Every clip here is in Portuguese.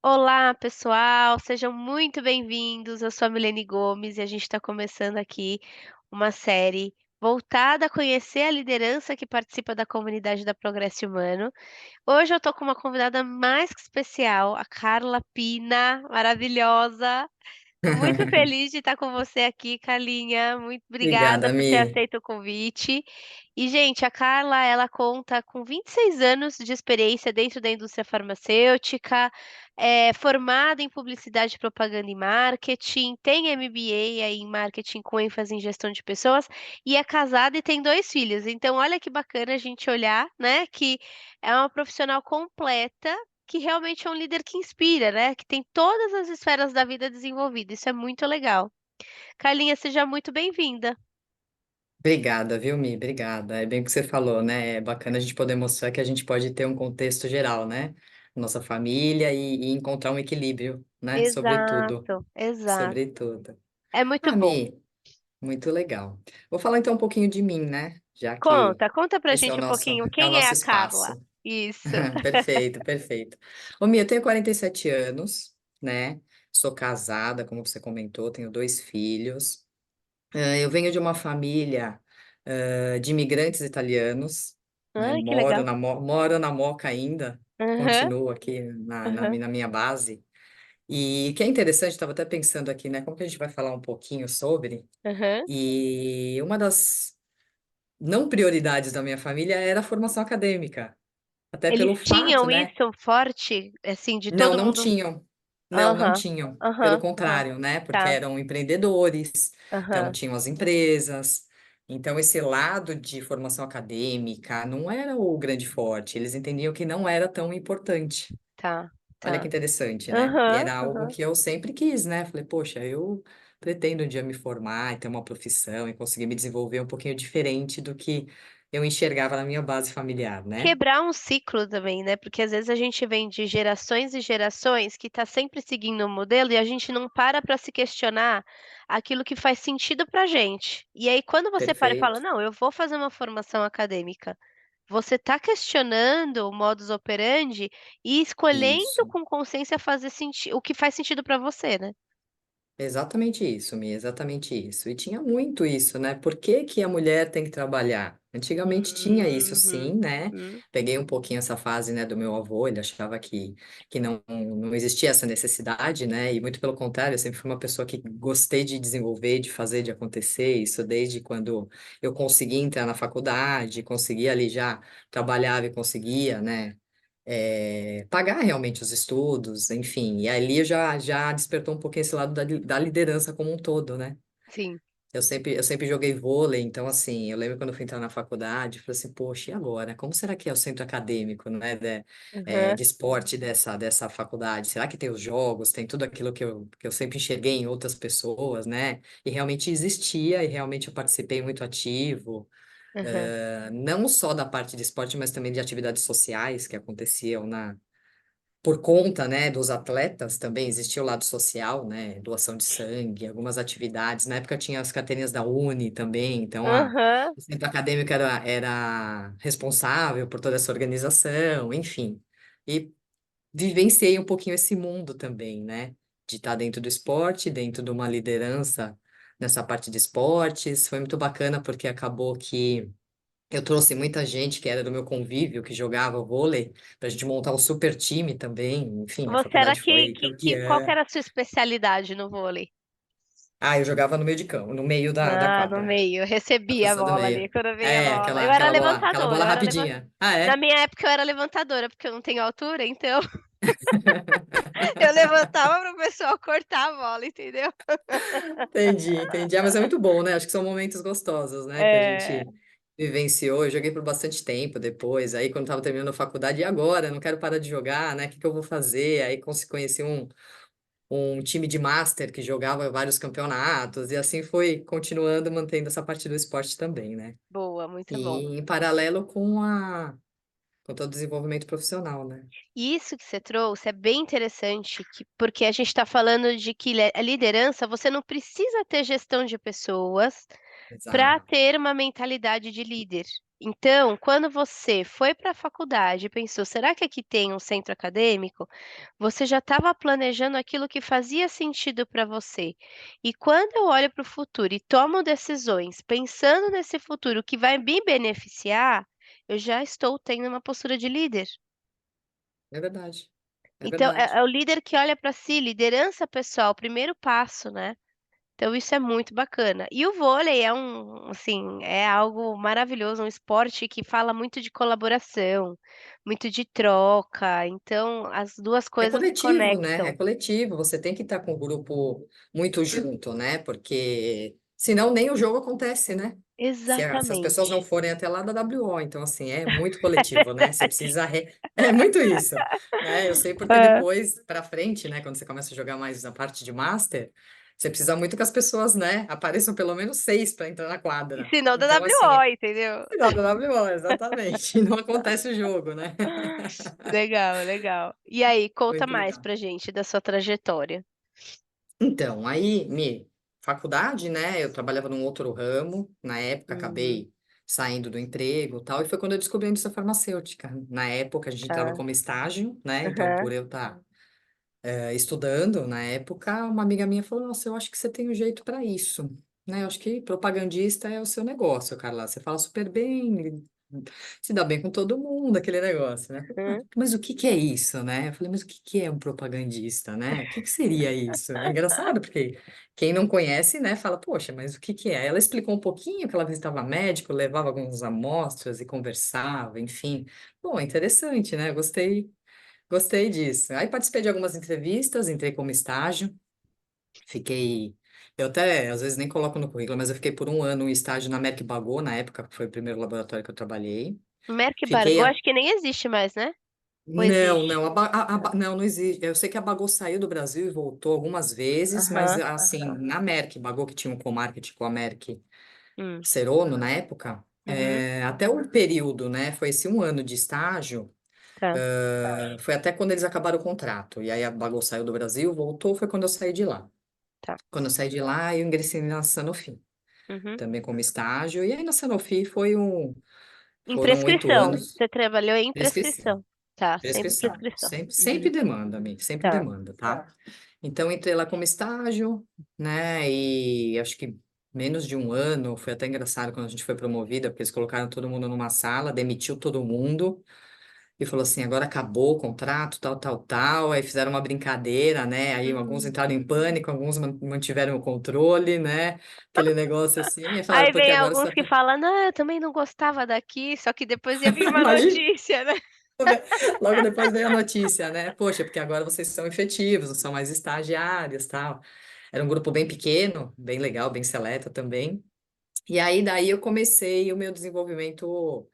Olá, pessoal, sejam muito bem-vindos. Eu sou a Milene Gomes e a gente está começando aqui uma série voltada a conhecer a liderança que participa da comunidade da Progresso Humano. Hoje eu tô com uma convidada mais que especial, a Carla Pina, maravilhosa. Muito feliz de estar com você aqui, Carlinha. Muito obrigada Obrigada, por ter Mi. aceito o convite. E, gente, a Carla, ela conta com 26 anos de experiência dentro da indústria farmacêutica, é formada em publicidade, propaganda e marketing, tem MBA aí em marketing com ênfase em gestão de pessoas e é casada e tem 2 filhos. Então, olha que bacana a gente olhar, né, que é uma profissional completa que realmente é um líder que inspira, né, que tem todas as esferas da vida desenvolvida, isso é muito legal. Carlinha, seja muito bem-vinda. Obrigada, viu, Mi? Obrigada. É bem o que você falou, né? É bacana a gente poder mostrar que a gente pode ter um contexto geral, né? Nossa família e encontrar um equilíbrio, né? Sobretudo. Exato, exato. Sobretudo. É muito Ah, bom. Mi, muito legal. Vou falar então um pouquinho de mim, né? Já que Conta pra esse gente um pouquinho, é o quem é nosso a Carla? espaço. Isso. Perfeito, perfeito. Ô, Mi, eu tenho 47 anos, né? Sou casada, como você comentou, tenho 2 filhos. Eu venho de uma família, de imigrantes italianos, né? Ai, que legal. Moro na Moca ainda, Aham, continuo aqui aham, na minha base. E o que é interessante, estava até pensando aqui, né? Como que a gente vai falar um pouquinho sobre? aham. E uma das não prioridades da minha família era a formação acadêmica, até Eles pelo fato, tinham né? isso forte, assim, de Não, todo não mundo. tinham. Não Aham, tinham. Pelo aham, aham. contrário, né? Porque Tá, eram empreendedores, então aham. tinham as empresas. Então, esse lado de formação acadêmica não era o grande forte. Eles entendiam que não era tão importante. Tá, Olha que tá. interessante, né? E Aham, era algo aham. que eu sempre quis, né? Falei, poxa, eu pretendo um dia me formar e ter uma profissão e conseguir me desenvolver um pouquinho diferente do que eu enxergava na minha base familiar, né? Quebrar um ciclo também, né, porque às vezes a gente vem de gerações e gerações que tá sempre seguindo um modelo e a gente não para se questionar aquilo que faz sentido pra gente. E aí quando você para e fala: Perfeito. "Não, eu vou fazer uma formação acadêmica", você tá questionando o modus operandi e escolhendo Isso. com consciência fazer o que faz sentido pra você, né. Exatamente isso, Mi, exatamente isso. E tinha muito isso, né? Por que que a mulher tem que trabalhar? Antigamente tinha isso, Uhum, sim, né? uhum. Peguei um pouquinho essa fase, né, do meu avô, ele achava que não existia essa necessidade, né? E muito pelo contrário, eu sempre fui uma pessoa que gostei de desenvolver, de fazer, de acontecer, isso desde quando eu consegui entrar na faculdade, conseguia ali já, trabalhava e conseguia, né? Pagar realmente os estudos, enfim. E ali eu já despertou um pouquinho esse lado da liderança como um todo, né? Sim. Eu sempre joguei vôlei, então, assim, eu lembro quando eu fui entrar na faculdade, eu falei assim, poxa, e agora? Como será que é o centro acadêmico, né, Aham, de esporte dessa faculdade? Será que tem os jogos, tem tudo aquilo que eu sempre enxerguei em outras pessoas, né? E realmente existia, e realmente eu participei muito ativo, aham, não só da parte de esporte, mas também de atividades sociais que aconteciam por conta, né, dos atletas, também existia o lado social, né, doação de sangue, algumas atividades. Na época tinha as carteirinhas da Uni também, então aham. o centro acadêmico era responsável por toda essa organização, enfim. E vivenciei um pouquinho esse mundo também, né, de estar dentro do esporte, dentro de uma liderança nessa parte de esportes. Foi muito bacana porque acabou que eu trouxe muita gente que era do meu convívio, que jogava vôlei, para a gente montar um super time também. Enfim, a Você era faculdade que foi que qual que campeã. era a sua especialidade no vôlei? Ah, eu jogava no meio de campo, no meio da Ah, no quadra, meio, eu na recebia a posição do bola ali, meio. quando vinha a É, bola. Eu era aquela levantadora, bola rapidinha. Ah, na é? minha época eu era levantadora, porque eu não tenho altura, então eu levantava para o pessoal cortar a bola, entendeu? Entendi, entendi. Ah, mas é muito bom, né? Acho que são momentos gostosos, né? Que a É, gente vivenciou. Eu joguei por bastante tempo depois. Aí, quando estava terminando a faculdade, e agora? Não quero parar de jogar, né? O que que eu vou fazer? Aí, conheci um time de master que jogava vários campeonatos, e assim foi continuando, mantendo essa parte do esporte também, né? boa, muito bom. E em paralelo com todo o desenvolvimento profissional, né? E isso que você trouxe é bem interessante, porque a gente está falando de que a liderança, você não precisa ter gestão de pessoas para Exato. ter uma mentalidade de líder. Então, quando você foi para a faculdade e pensou: "Será que aqui tem um centro acadêmico?", você já estava planejando aquilo que fazia sentido para você. E quando eu olho para o futuro e tomo decisões pensando nesse futuro que vai me beneficiar, eu já estou tendo uma postura de líder. É verdade, é Então é verdade. o líder que olha para si, liderança pessoal, o primeiro passo, né. Então isso é muito bacana. E o vôlei é assim, é algo maravilhoso, um esporte que fala muito de colaboração, muito de troca, então as 2 É coisas se coletivo, né? É conectam. coletivo. Você tem que estar com o grupo muito junto, né? Porque senão nem o jogo acontece, né? Se as pessoas não Exatamente. forem até lá da WO, então assim, é muito coletivo, né? Você precisa é muito isso, né? Eu sei porque É. depois para frente, né, quando você começa a jogar mais na parte de master, você precisa muito que as pessoas, né, apareçam pelo menos 6 para entrar na E quadra. se não da Então assim, WO, entendeu? final da WO, exatamente. Não acontece o jogo, né? Legal, legal. E aí, conta Muito mais legal. pra gente da sua trajetória. Então, faculdade, né? Eu trabalhava num outro ramo, na época Uhum. acabei saindo do emprego e tal, e foi quando eu descobri a indústria farmacêutica. Na época a gente estava Tá. como estágio, né? Então, Aham. por eu estar estudando na época, uma amiga minha falou: Nossa, eu acho que você tem um jeito para isso, né? Eu acho que propagandista é o seu negócio, Carla. Você fala super bem, se dá bem com todo mundo, aquele negócio, né? Eu falei, Hã. mas o que que é isso, né? Eu falei, mas o que que é um propagandista, né? O que que seria isso? É engraçado, porque quem não conhece, né, fala, poxa, mas o que que é? Ela explicou um pouquinho que ela visitava médico, levava algumas amostras e conversava, enfim. Bom, interessante, né? Gostei disso. Aí participei de algumas entrevistas, entrei como estágio, fiquei. Eu até, às vezes, nem coloco no currículo, mas eu fiquei por um ano em estágio na Merck Bagô, na época, que foi o primeiro laboratório que eu trabalhei. Merck Fiquei Bargô acho que nem existe mais, né? Ou Não, existe? não, não, não existe. Eu sei que a Bagô saiu do Brasil e voltou algumas vezes, mas Aham. assim, na Merck, Bagô que tinha um co-marketing com a Merck Hum. Serono na época, Uhum. até o período, né, foi esse um ano de estágio, Tá, foi até quando eles acabaram o contrato. E aí a Bagô saiu do Brasil, voltou, foi quando eu saí de lá. tá. Quando eu saí de lá, eu ingressei na Sanofi, Uhum. também como estágio. E aí na Sanofi Em foram oito prescrição, anos, você trabalhou em prescrição. prescrição. Tá, sempre Prescrição. prescrição. Sempre Uhum. demanda, amigo, sempre Tá. demanda, tá? Então, entrei lá como estágio, né? E acho que menos de um ano, foi até engraçado quando a gente foi promovida, porque eles colocaram todo mundo numa sala, demitiu todo mundo e falou assim: agora acabou o contrato, tal, tal, tal. Aí fizeram uma brincadeira, né? Aí alguns Hum. entraram em pânico, alguns mantiveram o controle, né? Aquele negócio assim, e falaram, Aí porque vem agora você alguns vai que ter. falam: "Não, eu também não gostava daqui", só que depois ia vir uma Imagina. notícia, né. Logo depois veio a notícia, né? Poxa, porque agora vocês são efetivos, não são mais estagiários, tal. Era um grupo bem pequeno, bem legal, bem seleto também. E aí daí eu comecei o meu desenvolvimento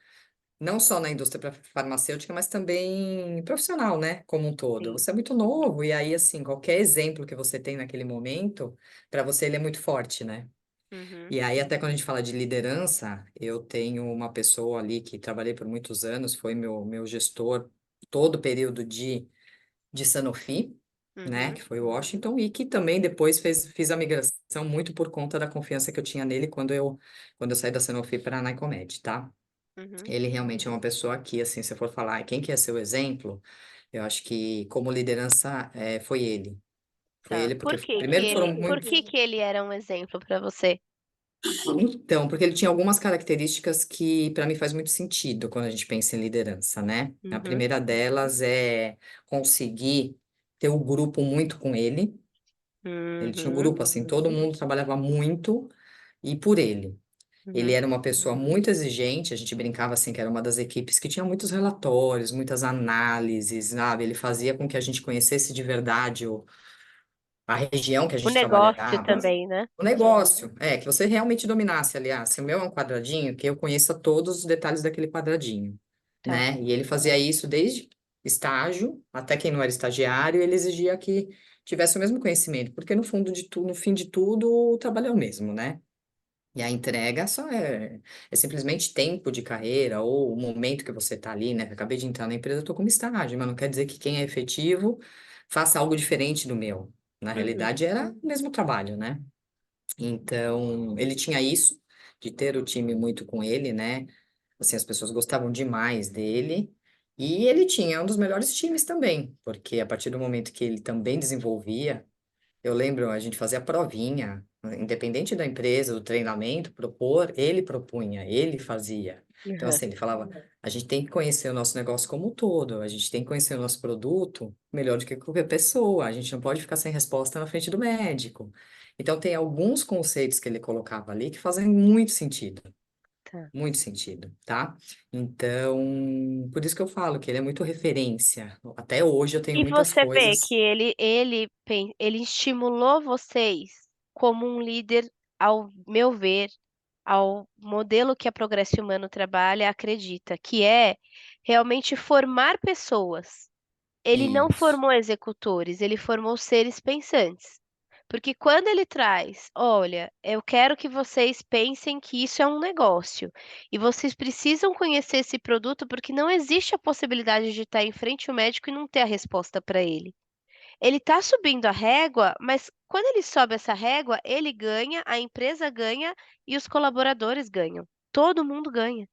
não só na indústria farmacêutica, mas também profissional, né? Como um todo. Sim. Você é muito novo e aí assim, qualquer exemplo que você tem naquele momento, para você ele é muito forte, né? Uhum. E aí, até quando a gente fala de liderança, eu tenho uma pessoa ali que trabalhei por muitos anos, foi meu gestor todo o período de Sanofi, né, Uhum. que foi o Washington, e que também depois fiz a migração muito por conta da confiança que eu tinha nele quando eu saí da Sanofi para a Nycomed, tá? Uhum. Ele realmente é uma pessoa que, assim, se eu for falar quem que é seu exemplo, eu acho que como liderança foi ele. Foi Tá. ele, porque primeiro foram Por muitos. que ele era um exemplo pra você? Então, porque ele tinha algumas características que para mim faz muito sentido quando a gente pensa em liderança, né? A Uhum. primeira delas é conseguir ter o grupo muito com ele. Ele tinha um Uhum. grupo assim, todo mundo trabalhava muito e por ele. Ele Uhum. era uma pessoa muito exigente, a gente brincava assim que era uma das equipes que tinha muitos relatórios, muitas análises, sabe? Ele fazia com que a gente conhecesse de verdade a região que a O gente negócio trabalhava. também, né. O negócio, que você realmente dominasse, aliás, se o meu é um quadradinho, que eu conheça todos os detalhes daquele quadradinho, Tá. né? E ele fazia isso desde estágio, até quem não era estagiário, ele exigia que tivesse o mesmo conhecimento, porque no fundo de tudo, no fim de tudo, o trabalho é o mesmo, né? E a entrega só é simplesmente tempo de carreira ou o momento que você está ali, né? Eu acabei de entrar na empresa, eu estou como estágio, mas não quer dizer que quem é efetivo faça algo diferente do meu. Na Uhum. realidade, era o mesmo trabalho, né? Então, ele tinha isso, de ter o time muito com ele, né? Assim, as pessoas gostavam demais dele. E ele tinha um dos melhores times também, porque a partir do momento que ele também desenvolvia, eu lembro, a gente fazia provinha, independente da empresa, do treinamento, propor, ele propunha, ele fazia. Então, Aham, assim, ele falava, a gente tem que conhecer o nosso negócio como um todo, a gente tem que conhecer o nosso produto melhor do que qualquer pessoa, a gente não pode ficar sem resposta na frente do médico. Então, tem alguns conceitos que ele colocava ali que fazem tá. muito sentido, tá? Então, por isso que eu falo que ele é muito referência. Até hoje eu tenho E muitas você vê que coisas. ele estimulou vocês como um líder, ao meu ver, ao modelo que a Progresso Humano trabalha, acredita, que é realmente formar pessoas. Ele não Isso. formou executores, ele formou seres pensantes. Porque quando ele traz, olha, eu quero que vocês pensem que isso é um negócio e vocês precisam conhecer esse produto porque não existe a possibilidade de estar em frente ao médico e não ter a resposta para ele. Ele está subindo a régua, mas quando ele sobe essa régua, ele ganha, a empresa ganha e os colaboradores ganham. Todo mundo ganha.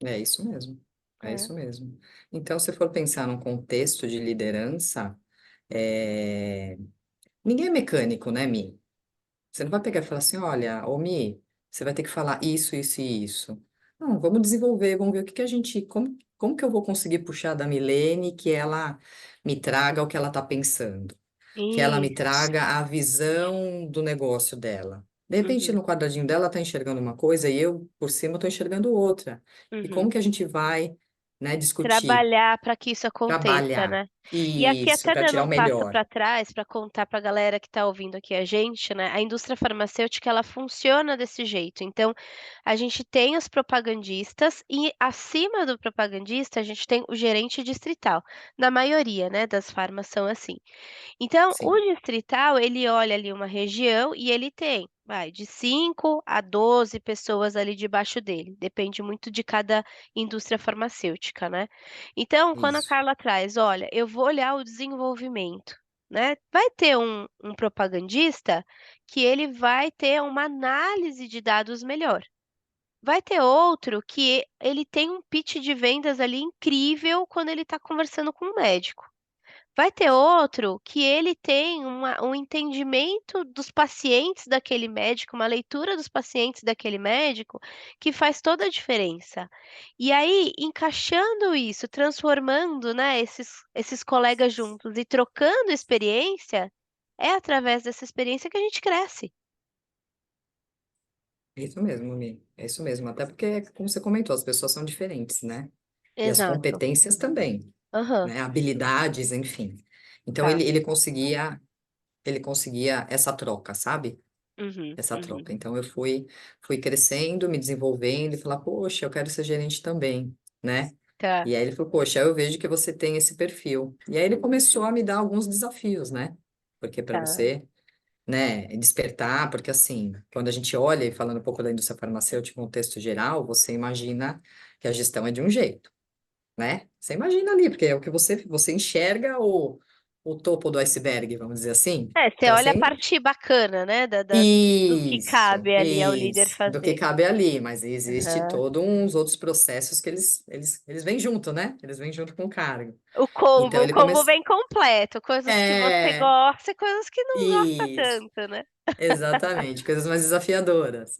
É isso mesmo. É É. isso mesmo. Então, se for pensar num contexto de liderança, é, ninguém é mecânico, né, Mi? Você não vai pegar e falar assim, olha, ô Mi, você vai ter que falar isso, isso e isso. Não, vamos desenvolver, vamos ver o que que a gente, como que eu vou conseguir puxar da Milene que ela me traga o que ela está pensando, que ela me Isso. traga a visão do negócio dela. De repente, Uhum, no quadradinho dela está enxergando uma coisa e eu, por cima, estou enxergando outra. E uhum. como que a gente vai, né, discutir, Trabalhar para que isso aconteça, trabalhar né. E aqui isso, até para dando tirar o um passo melhor? para trás, para contar para a galera que está ouvindo aqui a gente, né, a indústria farmacêutica ela funciona desse jeito, então, a gente tem os propagandistas e acima do propagandista a gente tem o gerente distrital, na maioria, né, das farmas são assim. Então, o Sim, distrital, ele olha ali uma região e ele tem, vai, de 5 a 12 pessoas ali debaixo dele, depende muito de cada indústria farmacêutica, né. Então, quando a isso. Carla traz: "Olha, eu vou olhar o desenvolvimento", né, vai ter um propagandista que ele vai ter uma análise de dados melhor. Vai ter outro que ele tem um pitch de vendas ali incrível quando ele está conversando com o médico. Vai ter outro que ele tem um entendimento dos pacientes daquele médico, uma leitura dos pacientes daquele médico, que faz toda a diferença. E aí, encaixando isso, transformando, né, esses colegas juntos e trocando experiência, é através dessa experiência que a gente cresce. É isso mesmo, Mi. É isso mesmo. Até porque, como você comentou, as pessoas são diferentes, né? E as Exato. competências também, Aham, né? Habilidades, enfim. Então, tá. ele conseguia essa troca, sabe? Uhum, Essa uhum. troca. Então, fui crescendo, me desenvolvendo e falar, poxa, eu quero ser gerente também, né? Tá, E aí ele falou, poxa, eu vejo que você tem esse perfil. E aí ele começou a me dar alguns desafios, né? Porque para tá. você, né, despertar, porque assim, quando a gente olha e falando um pouco da indústria farmacêutica, em contexto geral, você imagina que a gestão é de um jeito, né? Você imagina ali, porque é o que você enxerga o topo do iceberg, vamos dizer assim. É, você Então, olha a você parte bacana, né, do que isso, cabe ali ao líder isso, do que fazer. cabe ali, mas existe Aham. todos uns outros processos que eles vêm junto, né? Eles vêm junto com o cargo. Então O ele combo começou. vem completo, coisas que você É, gosta e coisas que não gosta isso, tanto, né. exatamente, coisas mais desafiadoras.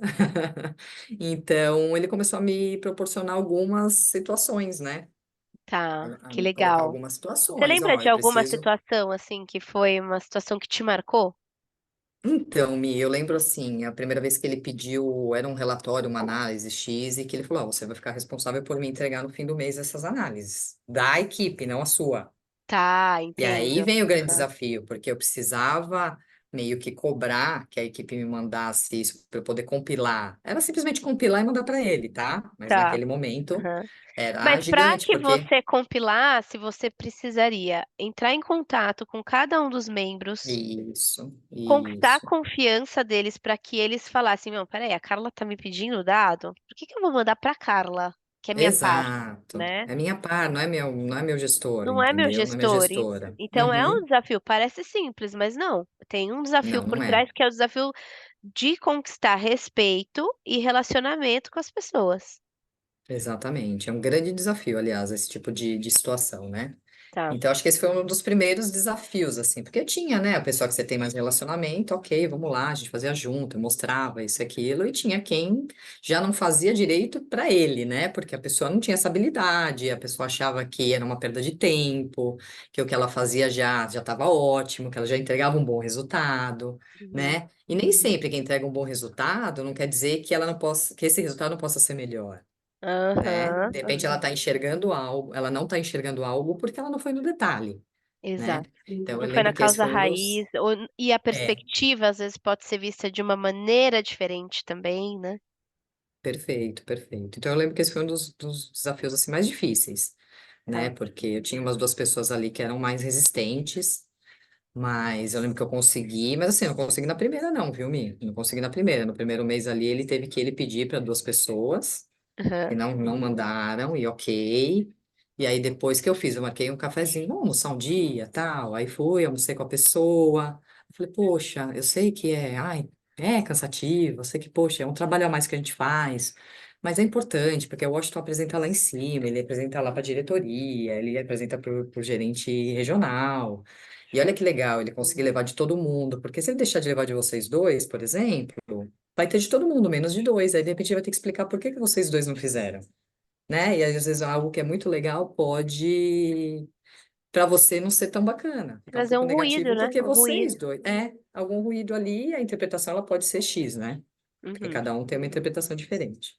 Então ele começou a me proporcionar algumas situações, né? Tá, A que me colocar legal. algumas Você situações, lembra ó, de eu alguma preciso. situação, assim, que foi uma situação que te marcou? Então, Mi, eu lembro assim, a primeira vez que ele pediu, era um relatório, uma análise X, e que ele falou, ó, você vai ficar responsável por me entregar no fim do mês essas análises, da equipe, não a sua. Tá, E aí entendo. vem o grande Aham. desafio, porque eu precisava meio que cobrar que a equipe me mandasse isso para eu poder compilar. Era simplesmente compilar e mandar para ele, tá? Mas Tá. naquele momento Aham. era Mas para gigante, que porque você compilasse, você precisaria entrar em contato com cada um dos membros, isso, conquistar a isso. confiança deles para que eles falassem: "Não, espera aí, a Carla tá me pedindo o dado, por que que eu vou mandar pra Carla, que é minha par?", Exato. né. É minha par, não é meu gestor, Não é meu entendeu? Não é minha gestor, gestora. então é um Uhum. desafio, parece simples, mas não, tem um desafio Não, por não é. trás que é o desafio de conquistar respeito e relacionamento com as pessoas. Exatamente. É um grande desafio, aliás, esse tipo de situação, né? Tá. Então, acho que esse foi um dos primeiros desafios, assim, porque tinha, né, a pessoa que você tem mais relacionamento, ok, vamos lá, a gente fazia junto, eu mostrava isso e aquilo, e tinha quem já não fazia direito para ele, né, porque a pessoa não tinha essa habilidade, a pessoa achava que era uma perda de tempo, que o que ela fazia já estava ótimo, que ela já entregava um bom resultado, Uhum. né, e nem sempre quem entrega um bom resultado não quer dizer que ela não possa, que esse resultado não possa ser melhor, né? Aham, De repente ela aham. está enxergando algo, ela não está enxergando algo porque ela não foi no detalhe, né? Exato. Então eu Não foi na lembro que esse causa foi um dos. raiz, e a É, perspectiva às vezes pode ser vista de uma maneira diferente também, né. perfeito, perfeito. Então eu lembro que esse foi um dos desafios assim mais difíceis, né? Tá. Porque eu tinha umas duas pessoas ali que eram mais resistentes, mas eu lembro que eu consegui, mas assim, eu não consegui na primeira não, viu, Mi? Não consegui na primeira. No primeiro mês ali ele teve que ele pedir para duas pessoas. Aham. E não mandaram, e ok. E aí depois que eu fiz, eu marquei um cafezinho, vamos almoçar um dia, tal. Aí fui, almocei com a pessoa. Eu falei, poxa, eu sei que é cansativo, eu sei que, poxa, é um trabalho a mais que a gente faz, mas é importante, porque o Washington apresenta lá em cima, ele apresenta lá para a diretoria, ele apresenta para o gerente regional. E olha que legal, ele conseguiu levar de todo mundo, porque se ele deixar de levar de vocês dois, por exemplo, vai ter de todo mundo, menos de dois. Aí, de repente, vai ter que explicar por que que vocês dois não fizeram, né? E aí, às vezes, algo que é muito legal pode, para você, não ser tão bacana, ficar um Trazer pouco um ruído, negativo, né, porque um ruído. vocês dois, algum ruído ali, a interpretação ela pode ser X, né? Porque Uhum. cada um tem uma interpretação diferente.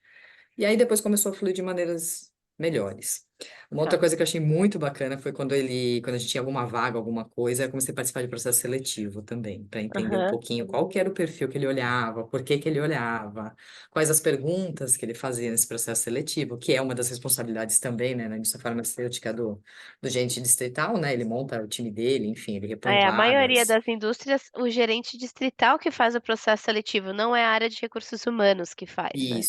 E aí depois começou a fluir de maneiras melhores. Uma outra Tá. coisa que eu achei muito bacana foi quando a gente tinha alguma vaga, alguma coisa, eu comecei a participar de processo seletivo também, para entender um Aham. pouquinho qual que era o perfil que ele olhava, por que que ele olhava, quais as perguntas que ele fazia nesse processo seletivo, que é uma das responsabilidades também, né, na indústria farmacêutica do gerente distrital, né? Ele monta o time dele, enfim, ele repõe É, a maioria vagas. das indústrias, o gerente distrital que faz o processo seletivo, não é a área de recursos humanos que faz, né.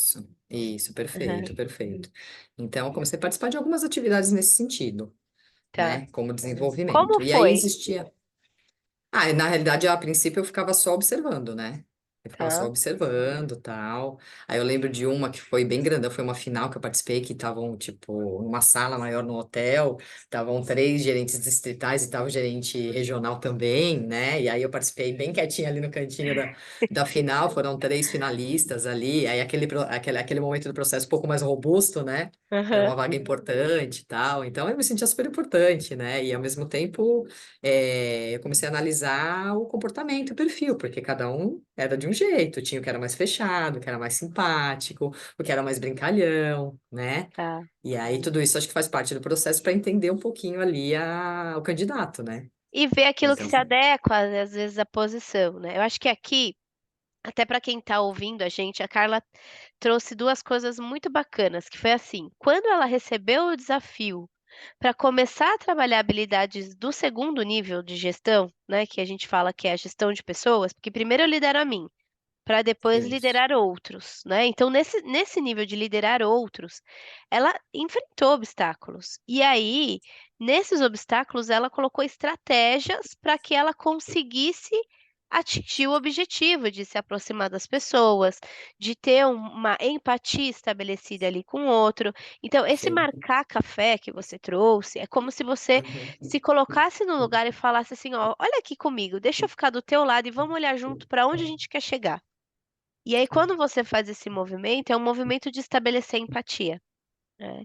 Isso, Aham. perfeito, perfeito. Então, eu comecei a participar de algumas atividades nesse sentido, Tá. né, como Como desenvolvimento. E aí foi? existia. E na realidade, a princípio, eu ficava só observando, né? Eu ficava só Tá. observando, tal. Aí eu lembro de uma que foi bem grande, foi uma final que eu participei, que estavam, tipo, numa sala maior no hotel, estavam três gerentes distritais e tava o gerente regional também, né? E aí eu participei bem quietinha ali no cantinho da final, foram três finalistas ali, aí aquele momento do processo um pouco mais robusto, né? Era Aham. uma vaga importante e tal, então eu me sentia super importante, né? E ao mesmo tempo eu comecei a analisar o comportamento, o perfil, porque cada um era de um jeito, tinha o que era mais fechado, o que era mais simpático, o que era mais brincalhão, né? Tá. E aí tudo isso acho que faz parte do processo para entender um pouquinho ali o candidato, né? E ver aquilo que Então, se adequa, às vezes, à posição, né. Eu acho que aqui, até para quem está ouvindo a gente, a Carla trouxe 2 coisas muito bacanas, que foi assim, quando ela recebeu o desafio para começar a trabalhar habilidades do segundo nível de gestão, né, que a gente fala que é a gestão de pessoas, porque primeiro eu lidero a mim, para depois isso, liderar outros, né. Então nesse nível de liderar outros, ela enfrentou obstáculos. E aí, nesses obstáculos, ela colocou estratégias para que ela conseguisse atingir o objetivo de se aproximar das pessoas, de ter uma empatia estabelecida ali com o outro. Então esse perfeito. marcar café que você trouxe, é como se você Uhum. se colocasse no lugar e falasse assim: "Ó, olha aqui comigo, deixa eu ficar do teu lado e vamos olhar junto para onde a gente quer chegar". E aí quando você faz esse movimento, é um movimento de estabelecer empatia, né.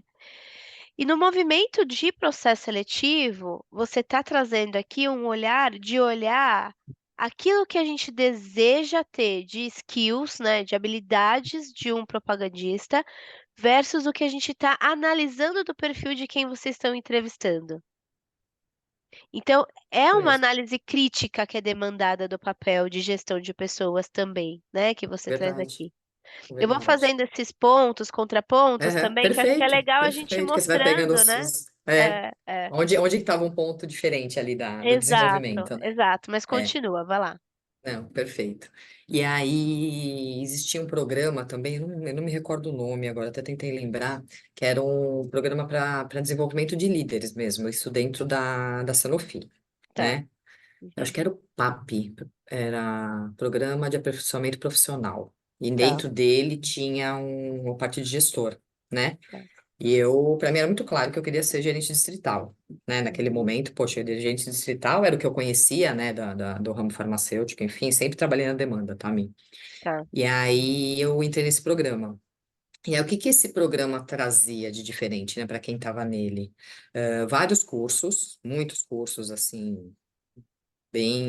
E no movimento de processo seletivo, você está trazendo aqui um olhar de olhar aquilo que a gente deseja ter de skills, né, de habilidades de um propagandista, versus o que a gente está analisando do perfil de quem vocês estão entrevistando. Então, é uma Mesmo. análise crítica que é demandada do papel de gestão de pessoas também, né, que você traz Verdade, aqui. Eu vou verdade. fazendo esses pontos, contrapontos também, que eu acho que é Perfeito, legal a gente ir perfeito, que você vai pegando mostrando, né. É, é. onde que estava um ponto diferente ali do Exato, desenvolvimento, né? exato, mas É. continua, vai lá. Não, perfeito. E aí existia um programa também, eu não me recordo o nome agora, até tentei lembrar, que era um programa para desenvolvimento de líderes mesmo, isso dentro da Sanofi, Tá. né? Eu acho Uhum. que era o PAP, era Programa de Aperfeiçoamento Profissional. E Tá. dentro dele tinha uma parte de gestor, né? Tá. E para mim era muito claro que eu queria ser gerente distrital, né? Naquele Uhum. momento, poxa, gerente distrital era o que eu conhecia, né, do ramo farmacêutico, enfim, sempre trabalhei na demanda, tá, Mi? Tá. E aí eu entrei nesse programa. E aí, o que que esse programa trazia de diferente, né, para quem estava nele? Vários cursos, muitos cursos, assim,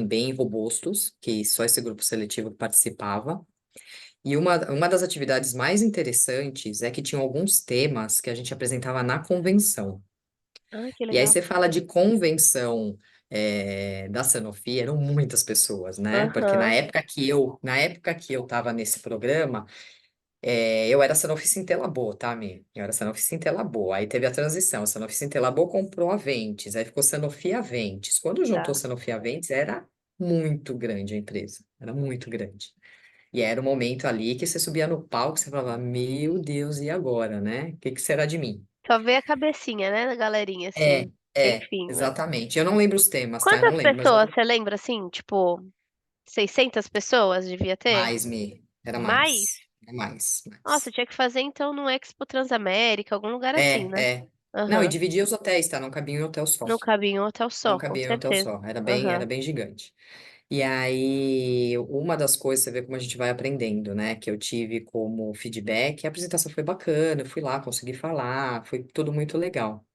bem robustos, que só esse grupo seletivo participava. E uma das atividades mais interessantes é que tinham alguns temas que a gente apresentava na convenção. Ai, que E aí legal. você fala de convenção da Sanofi, eram muitas pessoas, né? Porque Aham. na época que eu estava nesse programa, eu era Sanofi Sintelabô, tá, Mi? Eu era Sanofi Sintelabô. Aí teve a transição. Sanofi Sintelabô comprou a Aventis, aí ficou Sanofi Aventis. Quando juntou Tá. Sanofi Aventis, era muito grande a empresa. Era muito grande. E era o momento ali que você subia no palco, você falava, meu Deus, e agora, né? O que que será de mim? Só ver a cabecinha, né, da galerinha, É, assim. Enfim, né? exatamente. Eu não lembro os temas, tá? Eu não Quantas lembro, mas pessoas você lembra, assim? Tipo, 600 pessoas devia ter? mais, Mi. Era Mais? mais. Era mais, Nossa, mais. tinha que fazer então no Expo Transamérica, algum lugar assim, né? É. Não, e Aham. dividia os hotéis, tá? Não cabia em hotel só. Não cabia em um hotel Não só, com cabia em hotel certeza. só. Aham. Era bem gigante. E aí, uma das coisas, você vê como a gente vai aprendendo, né? Que eu tive como feedback, a apresentação foi bacana, eu fui lá, consegui falar, foi tudo muito legal.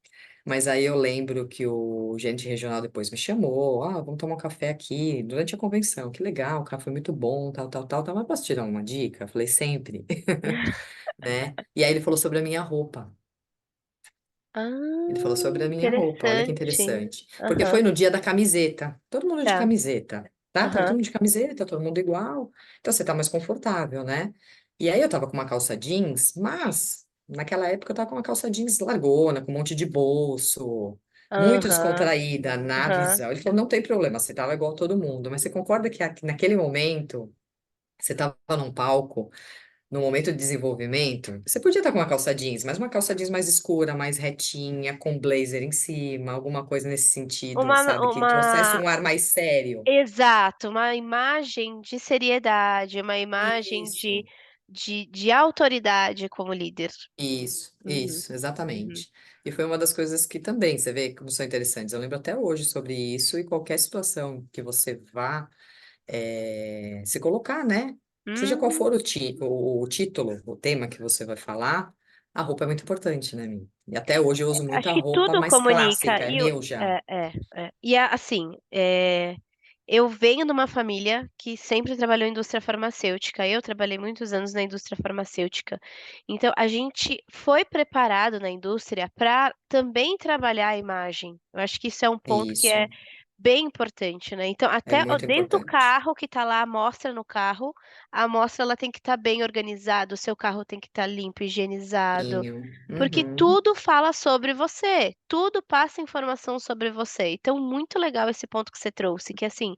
Mas aí eu lembro que o gerente regional depois me chamou, vamos tomar um café aqui, durante a convenção, que legal, o café foi muito bom, tal, mas posso tirar uma dica? Eu falei, sempre, né? E aí ele falou sobre a minha roupa. Ele falou Ah, sobre a minha roupa, olha que interessante. interessante. Porque Aham. foi no dia da camiseta, todo mundo de Tá. camiseta, tá? Tava todo Aham. mundo de camiseta, todo mundo igual, então você tá mais confortável, né? E aí eu tava com uma calça jeans, mas naquela época eu tava com uma calça jeans largona, com um monte de bolso, muito Aham. descontraída na Aham. visão. Ele falou, não tem problema, você tava igual todo mundo, mas você concorda que naquele momento você tava num palco no momento de desenvolvimento, você podia estar com uma calça jeans, mas uma calça jeans mais escura, mais retinha, com blazer em cima, alguma coisa nesse sentido, sabe? Que trouxesse Uma um ar mais sério. Exato, uma imagem de seriedade, uma imagem Isso, de autoridade como líder. Uhum, uhum. exatamente. E foi uma das coisas que também, você vê como são interessantes. Eu lembro até hoje sobre isso e qualquer situação que você vá se colocar, né? Seja qual Hum, for o título, o tema que você vai falar, a roupa é muito importante, né, Mi? E até hoje eu uso acho muita que roupa tudo mais comunica. clássica, é E o- meu já. é, é, E assim, eu venho de uma família que sempre trabalhou em indústria farmacêutica. Eu trabalhei muitos anos na indústria farmacêutica. Então, a gente foi preparado na indústria para também trabalhar a imagem. Eu acho que isso é um ponto que é Isso, bem importante, né. Então é até ó, muito desde o importante. carro que tá lá a amostra no carro, a amostra ela tem que estar bem organizada, o seu carro tem que estar limpo, higienizado, Tinho. porque Uhum. tudo fala sobre você, tudo passa informação sobre você. Então muito legal esse ponto que você trouxe, que assim,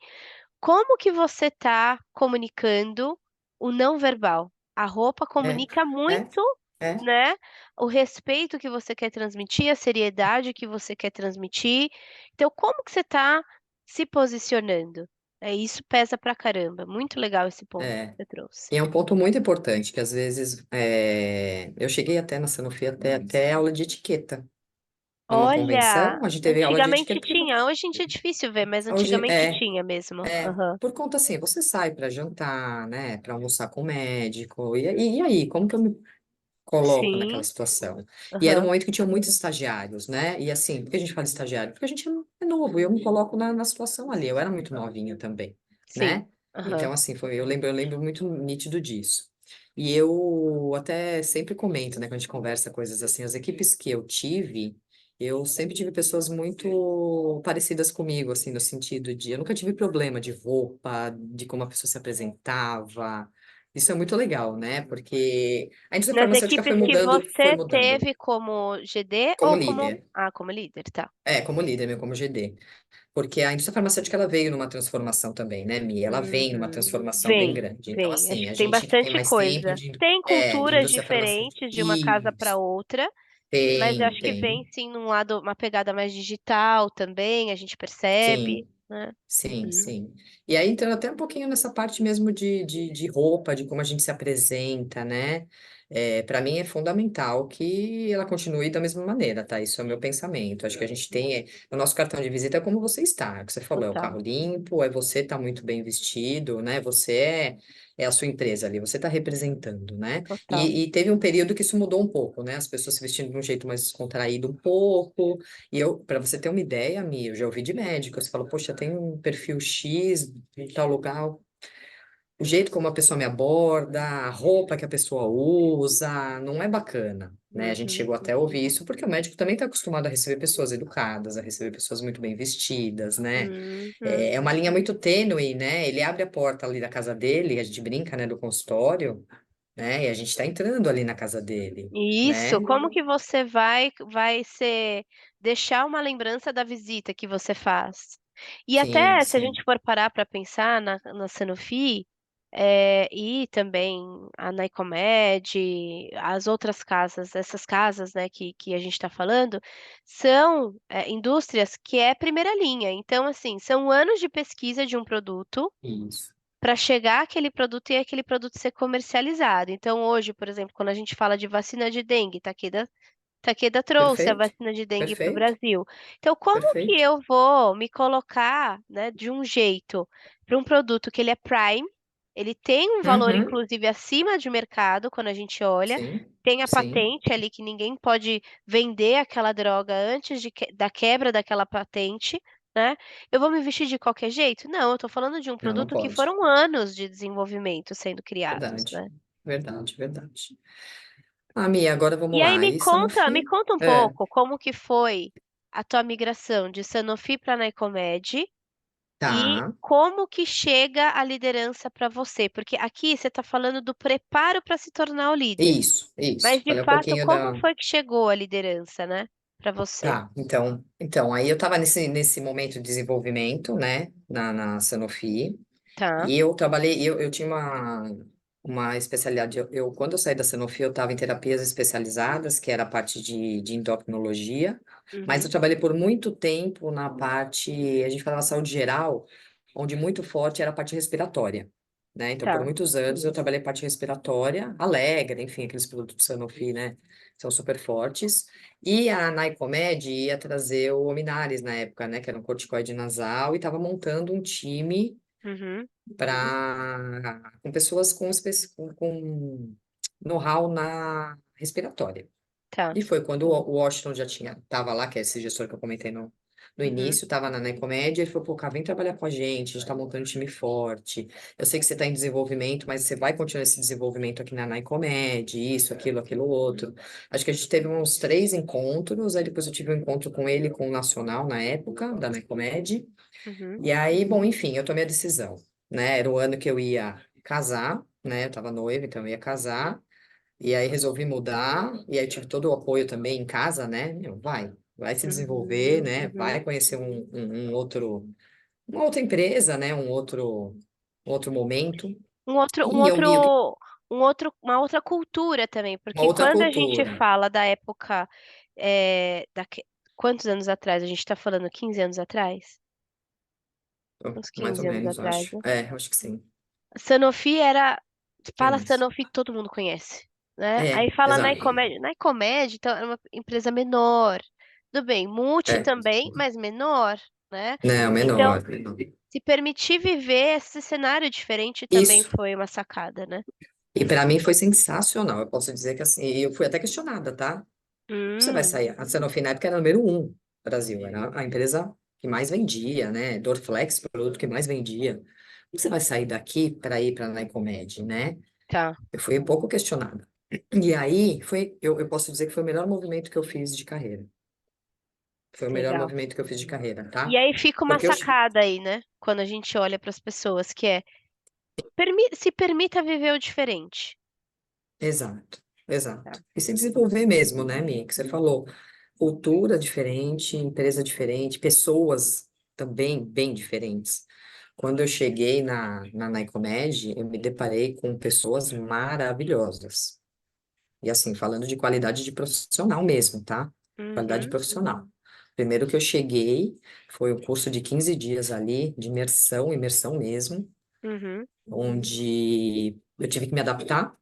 como que você tá comunicando o não verbal? A roupa É, comunica é, muito, é, né, o respeito que você quer transmitir, a seriedade que você quer transmitir. Então como que você tá se posicionando? Isso pesa pra caramba. Muito legal esse ponto que é. você trouxe. E é um ponto muito importante, que às vezes eu cheguei até na Sanofi até aula de etiqueta. Numa Olha, convenção, a gente teve aula de antigamente etiqueta, porque tinha, hoje em dia é difícil ver, mas hoje antigamente tinha mesmo. Aham. por conta assim, você sai para jantar, né, para almoçar com o médico, e aí, como que eu me coloco naquela Sim, situação? E era um aham, momento que tinha muitos estagiários, né, e assim, por que a gente fala de estagiário? Porque a gente é novo, e eu me coloco na situação ali, eu era muito novinha também, sim, né? aham. Então, assim, eu lembro muito nítido disso. E eu até sempre comento, né, quando a gente conversa coisas assim, as equipes que eu sempre tive pessoas muito parecidas comigo, assim, no sentido de, eu nunca tive problema de roupa, de como a pessoa se apresentava. Isso é muito legal, né? Porque a indústria Nas farmacêutica equipes que foi você mudando teve como GD como ou como líder. como líder, tá. Como líder, mesmo como GD. Porque a indústria farmacêutica ela veio numa transformação também, né, Mi? Ela vem numa transformação bem grande. Então, Vem. Acho assim, que a tem gente que tem bastante mais tempo coisa. Tem de culturas indústria farmacêutica. diferentes de uma casa para Isso, outra, mas eu acho que vem tem. sim num lado uma pegada mais digital também, a gente percebe, Sim. né. Sim, Uhum. sim. E aí entrando até um pouquinho nessa parte mesmo de roupa, de como a gente se apresenta, né? Para mim é fundamental que ela continue da mesma maneira, tá? Isso é o meu pensamento. Acho que a gente tem, o nosso cartão de visita é como você está, é o que você falou, é o Total, carro limpo, é você tá muito bem vestido, né? É a sua empresa ali, você está representando, né? total. E teve um período que isso mudou um pouco, né? As pessoas se vestindo de um jeito mais descontraído um pouco. E eu, para você ter uma ideia, Mi, eu já ouvi de médico, você fala, poxa, tem um perfil X em tal lugar, o jeito como a pessoa me aborda, a roupa que a pessoa usa, não é bacana, né? A gente Uhum, chegou até a uhum, ouvir isso porque o médico também está acostumado a receber pessoas educadas, a receber pessoas muito bem vestidas, né? uhum. É uma linha muito tênue, né? Ele abre a porta ali da casa dele, a gente brinca, né, do consultório, né? E a gente está entrando ali na casa dele, Isso, né? como que você vai ser deixar uma lembrança da visita que você faz. E Sim, até se a sim, gente for parar para pensar na Sanofi, e também a Nycomed, as outras casas, essas casas, né, que a gente está falando, são, indústrias que é primeira linha. Então, assim, são anos de pesquisa de um produto, isso. para chegar aquele produto e aquele produto ser comercializado. Então hoje, por exemplo, quando a gente fala de vacina de dengue, Takeda trouxe a Perfeito, vacina de dengue para o perfeito, Brasil. Então como que perfeito. eu vou me colocar, né, de um jeito para um produto que ele é prime, ele tem um valor Uhum, inclusive acima de mercado quando a gente olha, sim, tem a sim, patente ali que ninguém pode vender aquela droga antes da quebra daquela patente, né? Eu vou me vestir de qualquer jeito? Não, eu tô falando de um não, não produto que pode. foram anos de desenvolvimento sendo criados, Verdade, né? verdade, verdade. Ah, Mia, agora vamos E aí lá. E me Sanofi? conta um É, pouco como que foi a tua migração de Sanofi para Nycomed e tá. como que chega a liderança para você? Porque aqui você está falando do preparo para se tornar o líder, Isso, isso. mas de Falei um fato, pouquinho como da. foi que chegou a liderança, né, para você? Tá, então, aí eu estava nesse momento de desenvolvimento, né, na Sanofi, Tá. e eu trabalhei, eu tinha uma especialidade, quando eu saí da Sanofi, eu estava em terapias especializadas, que era a parte de endocrinologia, mas eu Uhum. trabalhei por muito tempo na parte, a gente falava saúde geral, onde muito forte era a parte respiratória, né, então por Tá. muitos anos eu trabalhei parte respiratória, Alegre, enfim, aqueles produtos Sanofi, né, são super fortes, e a Nycomed ia trazer o Ominares na época, né, que era um corticoide nasal, e estava montando um time Uhum. para com pessoas com know-how na respiratória. Tá. E foi quando o Washington já estava lá, que é esse gestor que eu comentei no Uhum. início, estava na Necomédia, ele falou, pô, cara, vem trabalhar com a gente está montando um time forte. Eu sei que você está em desenvolvimento, mas você vai continuar esse desenvolvimento aqui na Necomed, isso, aquilo outro. Acho que a gente teve uns 3 encontros, aí depois eu tive um encontro com ele, com o Nacional, na época, da Necomed. Uhum. E aí, bom, enfim, eu tomei a decisão, né? Era o ano que eu ia casar, né? Eu tava noiva, então eu ia casar. E aí resolvi mudar, e aí tive todo o apoio também em casa, né? Meu, vai se desenvolver, Uhum. né? Uhum. Vai conhecer uma outra empresa, né? Um outro momento. Um outro um E eu vi outro uma outra cultura também, uma porque outra quando a gente cultura. fala da época, quantos anos atrás? A gente tá falando 15 anos atrás? Uns Mais ou 15 anos menos, eu atrás, acho. né. É, eu acho que sim. Sanofi era Um pouquinho fala mais. Sanofi, todo mundo conhece, né. Aí É, fala exato. Nycomed, então é uma empresa menor. Tudo bem, Multi É. também, mas menor, né. Não, Então, menor, menor. se permitir viver esse cenário diferente também Isso. foi uma sacada, né. E para mim foi sensacional. Eu posso dizer que assim, eu fui até questionada, tá? Você vai Hum, sair. A Sanofi na época era número um no Brasil, era a empresa que mais vendia, né? Dorflex, produto que mais vendia. Você vai sair daqui para ir para a Nycomed, né? tá, Eu fui um pouco questionada. E aí, eu posso dizer que foi o melhor movimento que eu fiz de carreira. Foi o melhor legal. movimento que eu fiz de carreira, E tá? aí fica uma Porque eu. sacada aí, né, quando a gente olha para as pessoas, que é se permita viver o diferente. Exato, Tá. exato. E se desenvolver mesmo, né, Mi? Que você falou. Cultura diferente, empresa diferente, pessoas também bem diferentes. Quando eu cheguei na Nycomed, eu me deparei com pessoas maravilhosas. E assim, falando de qualidade de profissional mesmo, tá? Qualidade Uhum, profissional. Primeiro que eu cheguei, foi um curso de 15 dias ali, de imersão mesmo, uhum, onde eu tive que me adaptar,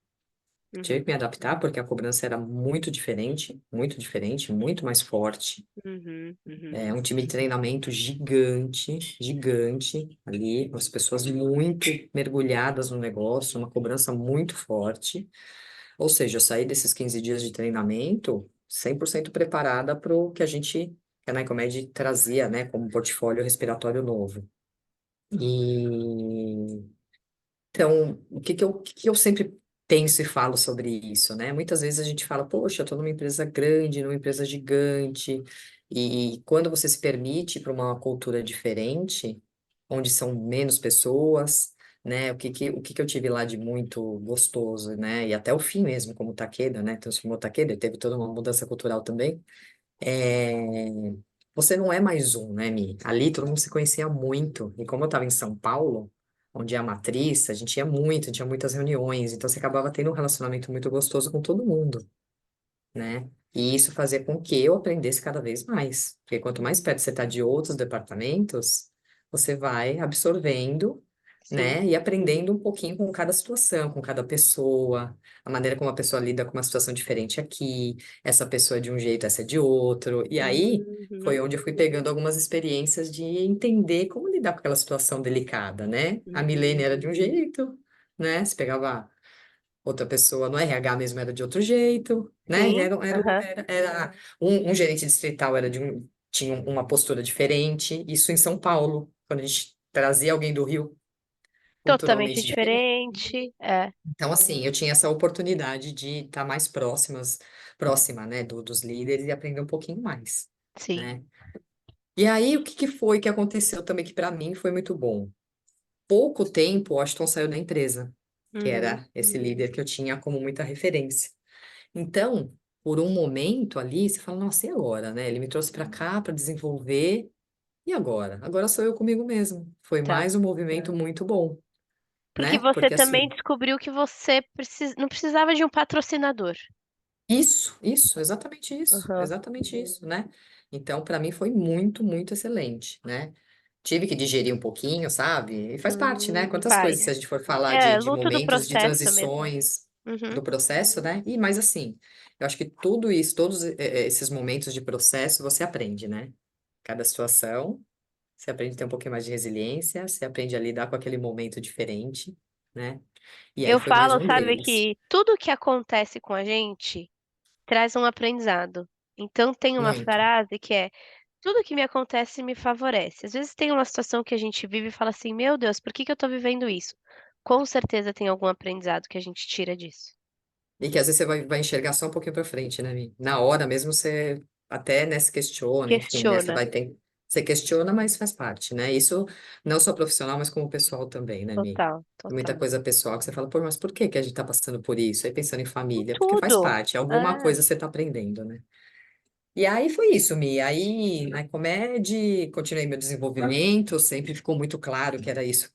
Tive Uhum, que me adaptar porque a cobrança era muito diferente, muito mais forte. uhum, uhum. É um time de treinamento gigante, gigante ali, as pessoas muito mergulhadas no negócio, uma cobrança muito forte. Ou seja, eu saí desses 15 dias de treinamento 100% preparada para o que a gente, que a Nycomed trazia, né, como portfólio respiratório novo. E então, o que que eu sempre penso e falo sobre isso, né? Muitas vezes a gente fala, poxa, eu estou numa empresa grande, numa empresa gigante, e quando você se permite para uma cultura diferente, onde são menos pessoas, né? O que que eu tive lá de muito gostoso, né? E até o fim mesmo, como Takeda, né? Transformou Takeda, teve toda uma mudança cultural também. É, Você não é mais um, né, Mi? Ali todo mundo se conhecia muito. E como eu estava em São Paulo, onde é a matriz, a gente ia muito, tinha muitas reuniões, então você acabava tendo um relacionamento muito gostoso com todo mundo, né? E isso fazia com que eu aprendesse cada vez mais. Porque quanto mais perto você está de outros departamentos, você vai absorvendo, Sim. né? E aprendendo um pouquinho com cada situação, com cada pessoa, a maneira como a pessoa lida com uma situação diferente aqui, essa pessoa é de um jeito, essa é de outro. E aí Uhum, foi onde eu fui pegando algumas experiências de entender como lidar com aquela situação delicada, né? A Milene uhum. era de um jeito, né? Você pegava outra pessoa no RH mesmo era de outro jeito, né? Sim, aham. Um gerente distrital tinha uma postura diferente. Isso em São Paulo, quando a gente trazia alguém do Rio, Totalmente culturalmente diferente. diferente. É, Então, assim, eu tinha essa oportunidade de estar mais próxima, né, dos líderes e aprender um pouquinho mais, sim. né? E aí, o que que foi que aconteceu também que para mim foi muito bom? Pouco tempo, o Washington saiu da empresa, que Uhum. era esse líder que eu tinha como muita referência. Então, por um momento ali, você fala, nossa, e agora, né? Ele me trouxe para cá para desenvolver, e agora? Agora sou eu comigo mesmo. Foi Tá. mais um movimento muito bom, Porque né? você Porque também assim, descobriu que você não precisava de um patrocinador. isso, Aham. exatamente isso, né? Então, para mim foi muito, muito excelente, né? Tive que digerir um pouquinho, sabe? E faz parte, né? Quantas Faz. coisas, se a gente for falar É, de luto do momentos, de processo mesmo. transições Uhum. do processo, né? E mais assim, eu acho que tudo isso, todos esses momentos de processo, você aprende, né? Cada situação, você aprende a ter um pouquinho mais de resiliência, você aprende a lidar com aquele momento diferente, né? E aí Eu foi mais falo, um sabe, deles. que tudo que acontece com a gente traz um aprendizado. Então tem uma Muito. frase que é: tudo que me acontece me favorece. Às vezes tem uma situação que a gente vive e fala assim: meu Deus, por que que eu tô vivendo isso? Com certeza tem algum aprendizado que a gente tira disso. E que às vezes você vai enxergar só um pouquinho para frente, né, Mi? Na hora mesmo você até, né, se questiona, enfim, né? Questiona. Você questiona, mas faz parte, né? Isso não só profissional, mas como pessoal também, né, Mi? Total, Tem muita total. coisa pessoal que você fala, pô, mas por que que a gente tá passando por isso? Aí pensando em Em família, porque faz tudo. parte, alguma É, coisa você tá aprendendo, né? E aí foi isso, Mi. Aí na Icomed, continuei meu desenvolvimento, sempre ficou muito claro que era isso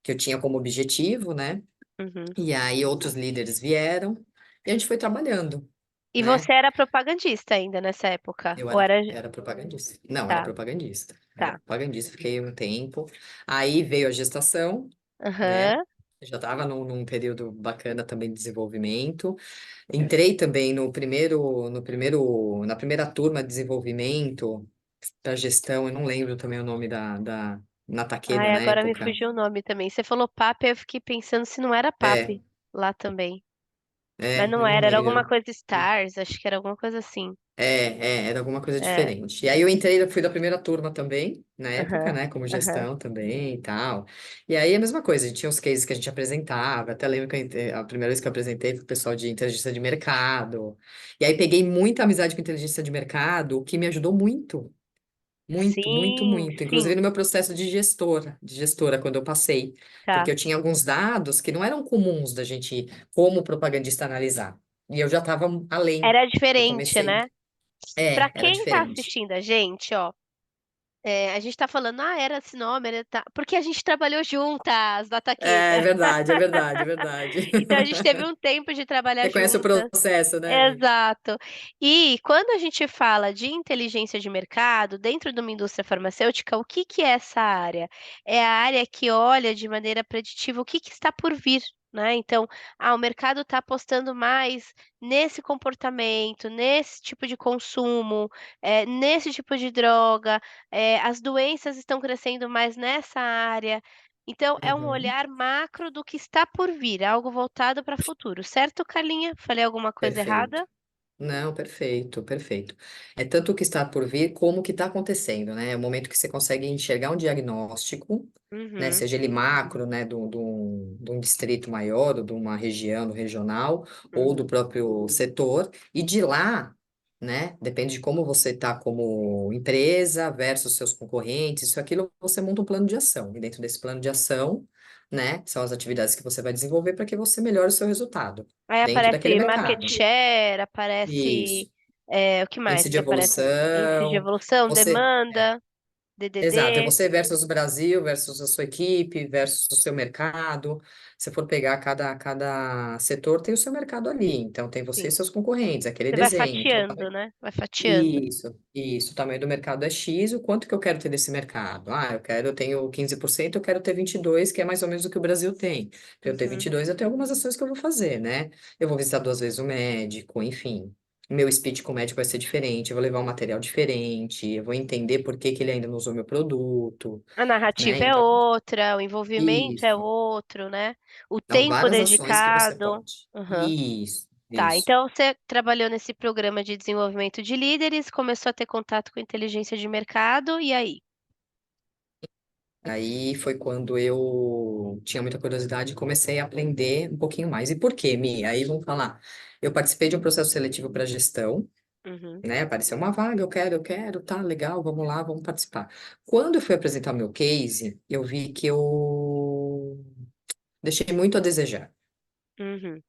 que eu tinha como objetivo, né? uhum. E aí outros líderes vieram e a gente foi trabalhando, E né? você era propagandista ainda nessa época? Eu Ou era, era. era propagandista. Não, era Tá, propagandista. Era tá. propagandista, fiquei um tempo. Aí veio a gestação, né? Aham. Eu já estava num período bacana também de desenvolvimento. Entrei também na primeira turma de desenvolvimento da gestão, eu não lembro também o nome na Takeda Ai, na agora me época. fugiu o nome também. Você falou PAP, eu fiquei pensando se não era É, PAP lá também. Mas não eu não era, era alguma lembro. coisa Stars, acho que era alguma coisa assim. Era alguma coisa É. diferente. E aí eu entrei, eu fui da primeira turma também, na época, Aham, né, como aham. gestão também e tal. E aí a mesma coisa, a gente tinha os cases que a gente apresentava, até lembro que a primeira vez que eu apresentei foi o pessoal de inteligência de mercado. E aí peguei muita amizade com inteligência de mercado, o que me ajudou muito, muito, muito, Sim, muito. Inclusive sim, no meu processo de gestora, quando eu passei, tá. porque eu tinha alguns dados que não eram comuns da gente, como propagandista, analisar. E eu já estava além. Era Eu diferente, comecei. né? Pra Era quem tá diferente. assistindo a gente, ó, a gente tá falando, era esse nome, porque a gente trabalhou juntas na É Takeda. verdade, é verdade, é verdade. Então a gente teve um tempo de trabalhar Você conhece o juntas. processo, né, Mi? Exato. E quando a gente fala de inteligência de mercado dentro de uma indústria farmacêutica, o que que é essa área? É a área que olha de maneira preditiva o que que está por vir. né. Então, o mercado está apostando mais nesse comportamento, nesse tipo de consumo, nesse tipo de droga, as doenças estão crescendo mais nessa área. Então, é um Uhum. olhar macro do que está por vir, algo voltado para futuro, certo, Carlinha? Falei alguma coisa Perfeito. errada? Não, perfeito, perfeito. É tanto o que está por vir como o que está acontecendo, né? É o momento que você consegue enxergar um diagnóstico, né? Uhum, Seja ele macro, né? De um distrito maior, ou de uma região, do regional, ou do uhum. próprio setor, e de lá, né? Depende de como você está como empresa versus seus concorrentes, isso aquilo, você monta um plano de ação. E dentro desse plano de ação, né? São as atividades que você vai desenvolver para que você melhore o seu resultado Aí dentro daquele aparece market mercado. share, aparece, Isso. o que mais Índice de que aparece? Índice de evolução, evolução, você, demanda, exato, é DDD, você versus o Brasil, versus a sua equipe, versus o seu mercado. Se for pegar cada setor, tem o seu mercado ali. Então, tem você e sim. seus concorrentes, aquele Você vai desenho. Então, fatiando, né, vai fatiando. isso, o tamanho do mercado é X, o quanto que eu quero ter desse mercado? Ah, eu tenho 15%, eu quero ter 22%, que é mais ou menos o que o Brasil tem. Para eu ter Uhum. 22%, eu tenho algumas ações que eu vou fazer, né? Eu vou visitar 2 vezes o médico, enfim. Meu speech com o médico vai ser diferente, eu vou levar um material diferente, eu vou entender por que que ele ainda não usou meu produto, A né? narrativa é Então, outra, o envolvimento é isso. outro, né, o São tempo várias ações que você dedicado. pode. Aham. Isso, Tá, isso. então você trabalhou nesse programa de desenvolvimento de líderes, começou a ter contato com inteligência de mercado, e aí? Aí foi quando eu tinha muita curiosidade e comecei a aprender um pouquinho mais. E por quê, Mi? Aí vamos falar. Eu participei de um processo seletivo para gestão, Uhum, né? Apareceu uma vaga, tá legal, vamos lá, vamos participar. Quando eu fui apresentar meu case, eu vi que eu deixei muito a desejar, uhum.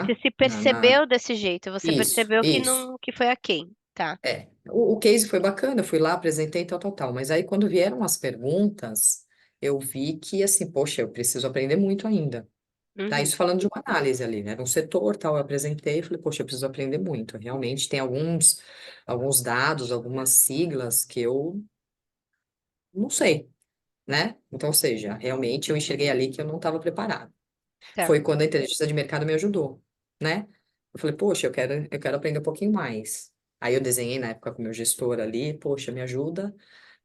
Você tá? se percebeu desse jeito, você Isso, percebeu que isso. não que foi aquém, tá. É, o case foi bacana, eu fui lá, apresentei, tal, tal, tal. Mas aí, quando vieram as perguntas, eu vi que, assim, poxa, eu preciso aprender muito ainda. Tá? Uhum. Isso falando de uma análise ali, né? Um setor, tal, eu apresentei, falei, poxa, eu preciso aprender muito. Realmente tem alguns dados, algumas siglas que eu não sei, né? Então, ou seja, realmente eu enxerguei ali que eu não estava preparado. Tá. Foi quando a inteligência de mercado me ajudou, né? Eu falei, poxa, eu quero aprender um pouquinho mais. Aí eu desenhei na época com o meu gestor ali, poxa, me ajuda,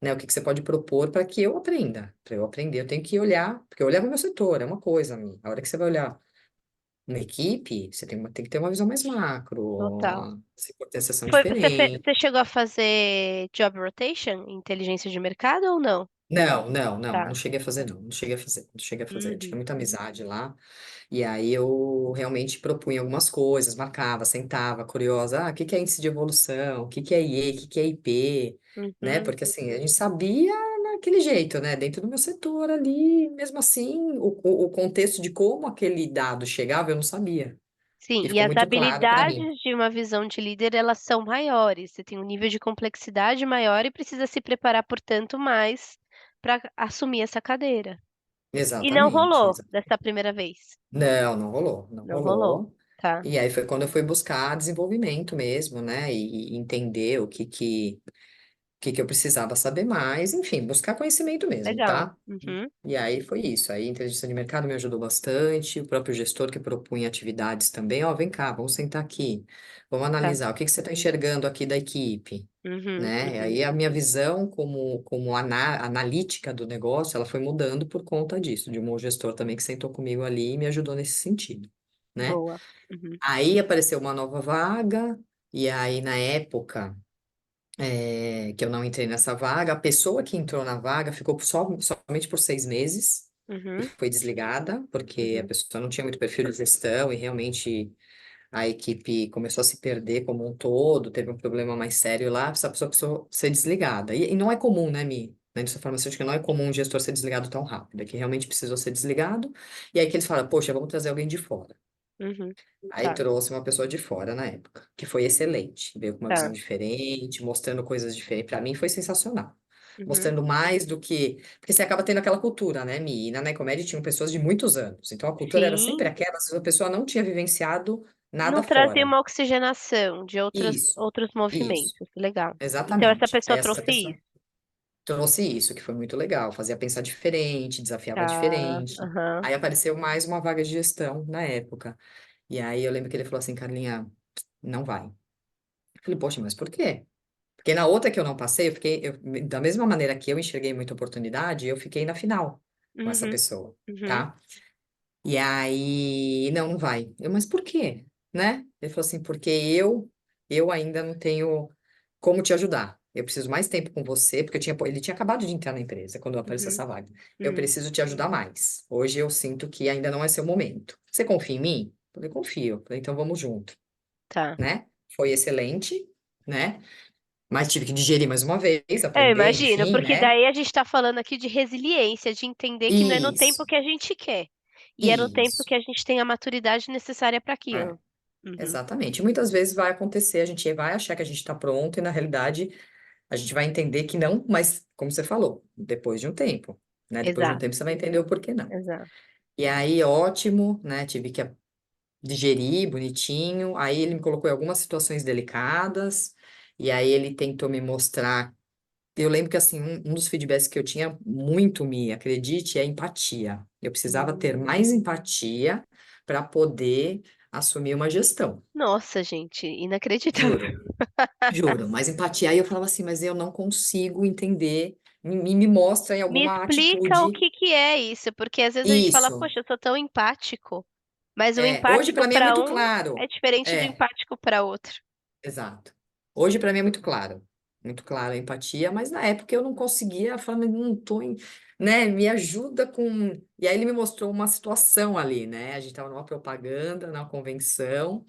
né? O que que você pode propor para que eu aprenda? Para eu aprender, eu tenho que olhar, porque eu olhava o meu setor, é uma coisa, a hora que você vai olhar uma equipe, você tem que ter uma visão mais Total. macro, você pode ter sessão diferente. Você chegou a fazer job rotation em inteligência de mercado ou não? Não, não, não, Tá. não cheguei a fazer, não, não cheguei a fazer, não cheguei a fazer. Eu tinha Uhum, muita amizade lá, e aí eu realmente propunha algumas coisas, marcava, sentava, curiosa, o que que é índice de evolução, o que que é IE, o que que é IP, né? uhum. Porque assim, a gente sabia naquele jeito, né? Dentro do meu setor ali, mesmo assim, o contexto de como aquele dado chegava, eu não sabia. Sim, E e ficou as muito claro para mim. habilidades de uma visão de líder, elas são maiores, você tem um nível de complexidade maior e precisa se preparar, portanto, mais para assumir essa cadeira. E não Exatamente, rolou exatamente. dessa primeira vez? Não, não rolou, não Não rolou, rolou. tá. E aí foi quando eu fui buscar desenvolvimento mesmo, né? E entender o que que eu precisava saber mais, enfim, buscar conhecimento mesmo, Legal. tá? Uhum, E aí foi isso. Aí a inteligência de mercado me ajudou bastante, o próprio gestor que propunha atividades também, ó, vem cá, vamos sentar aqui, vamos tá. analisar o que que você está enxergando aqui da equipe, Uhum, né? E uhum. aí a minha visão como analítica do negócio, ela foi mudando por conta disso, de um gestor também que sentou comigo ali e me ajudou nesse sentido, né? Boa. Uhum, Aí apareceu uma nova vaga, e aí na época que eu não entrei nessa vaga, a pessoa que entrou na vaga ficou somente por 6 meses e uhum, foi desligada, porque a uhum. pessoa não tinha muito perfil de gestão e realmente a equipe começou a se perder como um todo, teve um problema mais sério lá, essa pessoa precisou ser desligada. E não é comum, né, Mi? Na indústria farmacêutica não é comum um gestor ser desligado tão rápido, é que realmente precisou ser desligado, e aí que eles falam, poxa, vamos trazer alguém de fora. Uhum. Aí Tá, trouxe uma pessoa de fora na época, que foi excelente. Veio com uma visão tá. diferente, mostrando coisas diferentes. Para mim foi sensacional. Uhum. Mostrando mais do que. Porque você acaba tendo aquela cultura, né, Mi? E na Necomed tinham pessoas de muitos anos. Então a cultura era sempre Sim, aquela, se a pessoa não tinha vivenciado nada não trazia fora. uma oxigenação de Isso, outros isso. movimentos, legal. Então essa Exatamente. pessoa Essa trouxe pessoa isso. trouxe isso, que foi muito legal. Fazia pensar diferente, desafiava Tá, diferente. aham, Aí apareceu mais uma vaga de gestão na época. E aí eu lembro que ele falou assim, Carlinha, não vai. Eu falei, poxa, mas por quê? Porque na outra que eu não passei, da mesma maneira que eu enxerguei muita oportunidade, eu fiquei na final com essa uhum, pessoa, uhum, tá? E aí, não, não vai. Mas por quê? Né? Ele falou assim, porque eu ainda não tenho como te ajudar. Eu preciso mais tempo com você, porque ele tinha acabado de entrar na empresa quando apareceu uhum, essa vaga. Eu uhum. preciso te ajudar mais. Hoje eu sinto que ainda não é seu momento. Você confia em mim? Eu falei, confio. Eu falei, então vamos junto, Tá. né? Foi excelente, né? Mas tive que digerir mais uma vez, Eu aprender, imagino, enfim, porque né? daí a gente tá falando aqui de resiliência, de entender que não é no tempo Isso, que a gente quer, e é no tempo isso. que a gente tem a maturidade necessária para É. aquilo. Uhum, Exatamente. Muitas vezes vai acontecer, a gente vai achar que a gente está pronto e na realidade a gente vai entender que não, mas como você falou, depois de um tempo, né? Depois de um exato, tempo você vai entender o porquê não. exato. E aí, ótimo, né? Tive que digerir bonitinho. Aí ele me colocou em algumas situações delicadas e aí ele tentou me mostrar. Eu lembro que assim, um dos feedbacks que eu tinha muito, me acredite, é empatia. Eu precisava ter mais Hum. empatia para poder assumir uma gestão. Nossa, gente, inacreditável. Juro. Juro, mas empatia. Aí eu falava assim, mas eu não consigo entender. Me mostra em Me alguma explica o atitude. que que é isso, porque às vezes a gente fala, Isso. poxa, eu sou tão empático, mas o Hoje empático para mim é para muito um é claro. diferente do É, empático para outro. exato. Hoje para mim é muito claro. Muito claro a empatia, mas na época eu não conseguia, falando, não tô em, né, me ajuda com. E aí ele me mostrou uma situação ali, né? A gente estava numa propaganda, numa convenção.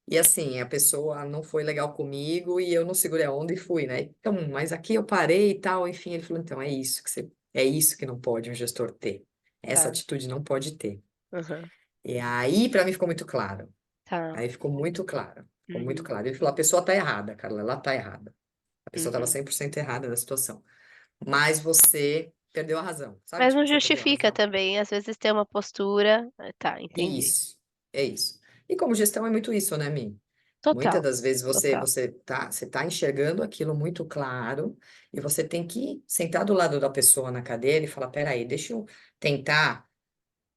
E assim, a pessoa não foi legal comigo e eu não segurei a onda e fui, né? Então, mas aqui eu parei e tal, enfim, ele falou, então é isso que não pode um gestor ter. Essa Tá, atitude não pode ter. aham, E aí, para mim, ficou muito claro. tá, Aí ficou muito claro. Ficou muito uhum, claro. Ele falou, a pessoa tá errada, Carla, ela tá errada. A pessoa estava uhum. 100% errada na situação. Mas você perdeu a razão. Sabe, Mas não tipo, você perdeu a justifica razão? também, às vezes tem uma postura. Tá, entendi. Isso, é isso. E como gestão é muito isso, né, Mi? Muitas Total, das vezes total. você tá enxergando aquilo muito claro e você tem que sentar do lado da pessoa na cadeira e falar, peraí, deixa eu tentar